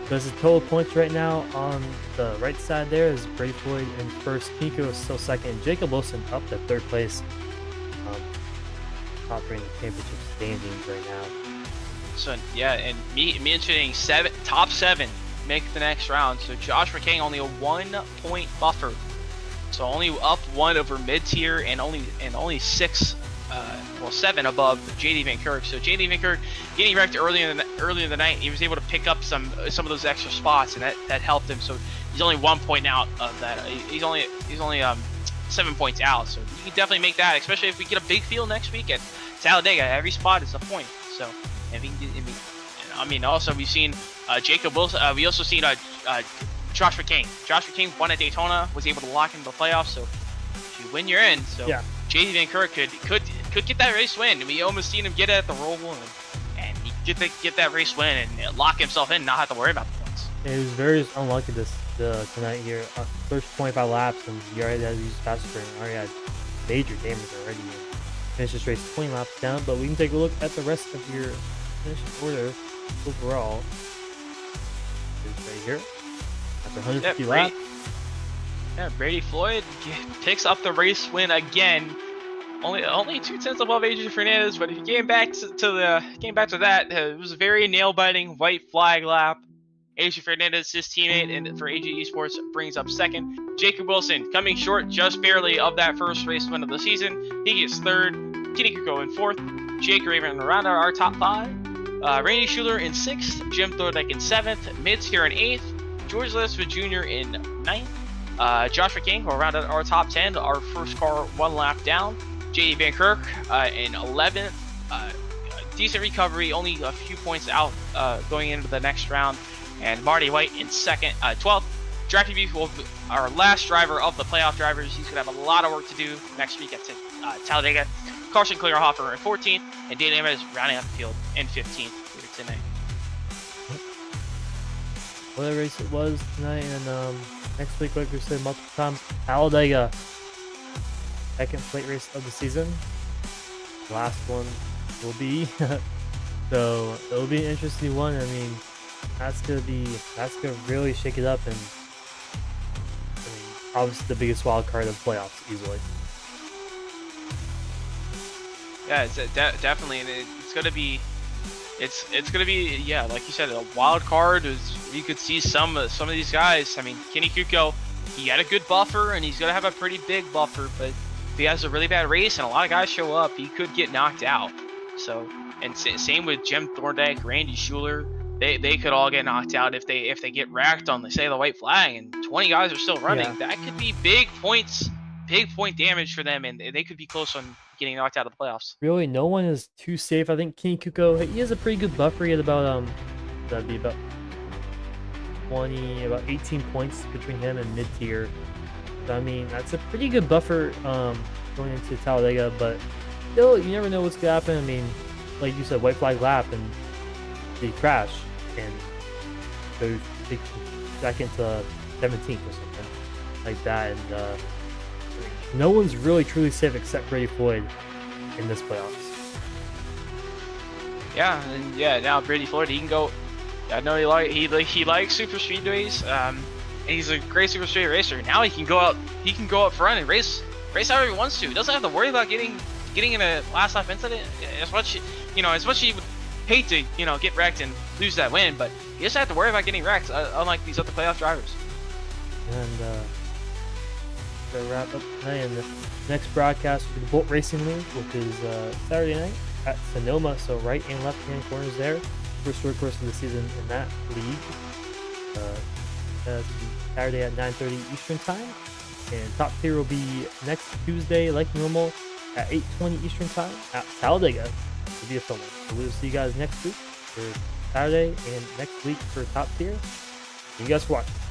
There's the total points right now on the right side. There is Brady Floyd in first, Kiko is still second, Jacob Wilson up to third place. Top three in the championship standings right now. So yeah, and me mentioning top seven make the next round. So Josh McCain only a 1 point buffer, so only up 1 over mid tier, and only 7 above JD Van Kirk. So JD Van Kirk getting wrecked early in the night, he was able to pick up some of those extra spots, and that helped him. So he's only 1 point out of that. He's only 7 points out. So you can definitely make that, especially if we get a big field next week at Talladega. Every spot is a point. So and we can get, I mean, also we've seen Jacob Wilson. We also seen Josh McCain. Josh McCain won at Daytona, was able to lock into the playoffs. So if you win, you're in. So Yeah. JD Van Kirk could get that race win. We almost seen him get it at the Roval, and he get that race win and lock himself in, not have to worry about the points. It was very unlucky tonight here. First 25 laps, and he already had to use fast sprint. Already had major damage already. Finished this race 20 laps down, but we can take a look at the rest of your finish order overall. It's right here. After 150 laps. Brady Floyd picks up the race win again. Only 2 tenths above Adrian Fernandez, but if you came back to that, it was a very nail-biting white flag lap. Adrian Fernandez, his teammate, and for AG Esports, brings up second. Jacob Wilson coming short just barely of that first race win of the season. He gets third. Kenny Kuko in fourth. Jake Raven round out our top 5. Randy Schuler in 6th. Jim Thordyke in 7th. Mids here in 8th. George Lesford Jr. in 9th. Josh McCain will round out our top 10. Our first car 1 lap down. JD Van Kirk in 11th. Decent recovery, only a few points out going into the next round. And Marty White in 12th. Drafty Beef will be our last driver of the playoff drivers. He's going to have a lot of work to do next week at Talladega. Carson Klingerhofer in 14th. And Dan Emmett is rounding out the field in 15th here tonight. What a race it was tonight, and next week, like we said multiple times, Talladega. Second plate race of the season. The last one will be. So it'll be an interesting one. I mean, that's gonna really shake it up, and I mean, obviously the biggest wild card of the playoffs easily. Yeah, it's definitely, and it's gonna be, yeah, like you said, a wild card. You could see some of these guys. I mean, Kenny Kuko, he had a good buffer, and he's gonna have a pretty big buffer, but if he has a really bad race and a lot of guys show up, he could get knocked out. So, and same with Jim Thorndike, Randy Schuler. They could all get knocked out if they get racked on, say, the white flag, and 20 guys are still running. Yeah. That could be big point damage for them, and they could be close on getting knocked out of the playoffs. Really, no one is too safe. I think Kenny Kuko, he has a pretty good buffer. He had about that'd be about 18 points between him and mid tier. So, I mean, that's a pretty good buffer going into Talladega, but still, you never know what's gonna happen. I mean, like you said, white flag lap, and they crash and go back into 17th or something like that, and no one's really truly safe except Brady Floyd in this playoffs. Yeah, and now Brady Floyd, he can go. I know he likes super speedways, and he's a great super speedway racer. Now he can go up front and race however he wants to. He doesn't have to worry about getting in a last lap incident. As much he would hate to get wrecked and lose that win, but he doesn't have to worry about getting wrecked, unlike these other playoff drivers. And to wrap up tonight, and the next broadcast will be the Bolt Racing League, which is Saturday night. at Sonoma, so right and left hand corners there. First road course of the season in that league. That's Saturday at 9:30 Eastern time, and top tier will be next Tuesday, like normal, at 8:20 Eastern time at Talladega. It'll be a fun one. So we'll see you guys next week for Saturday and next week for top tier. Thank you guys for watching.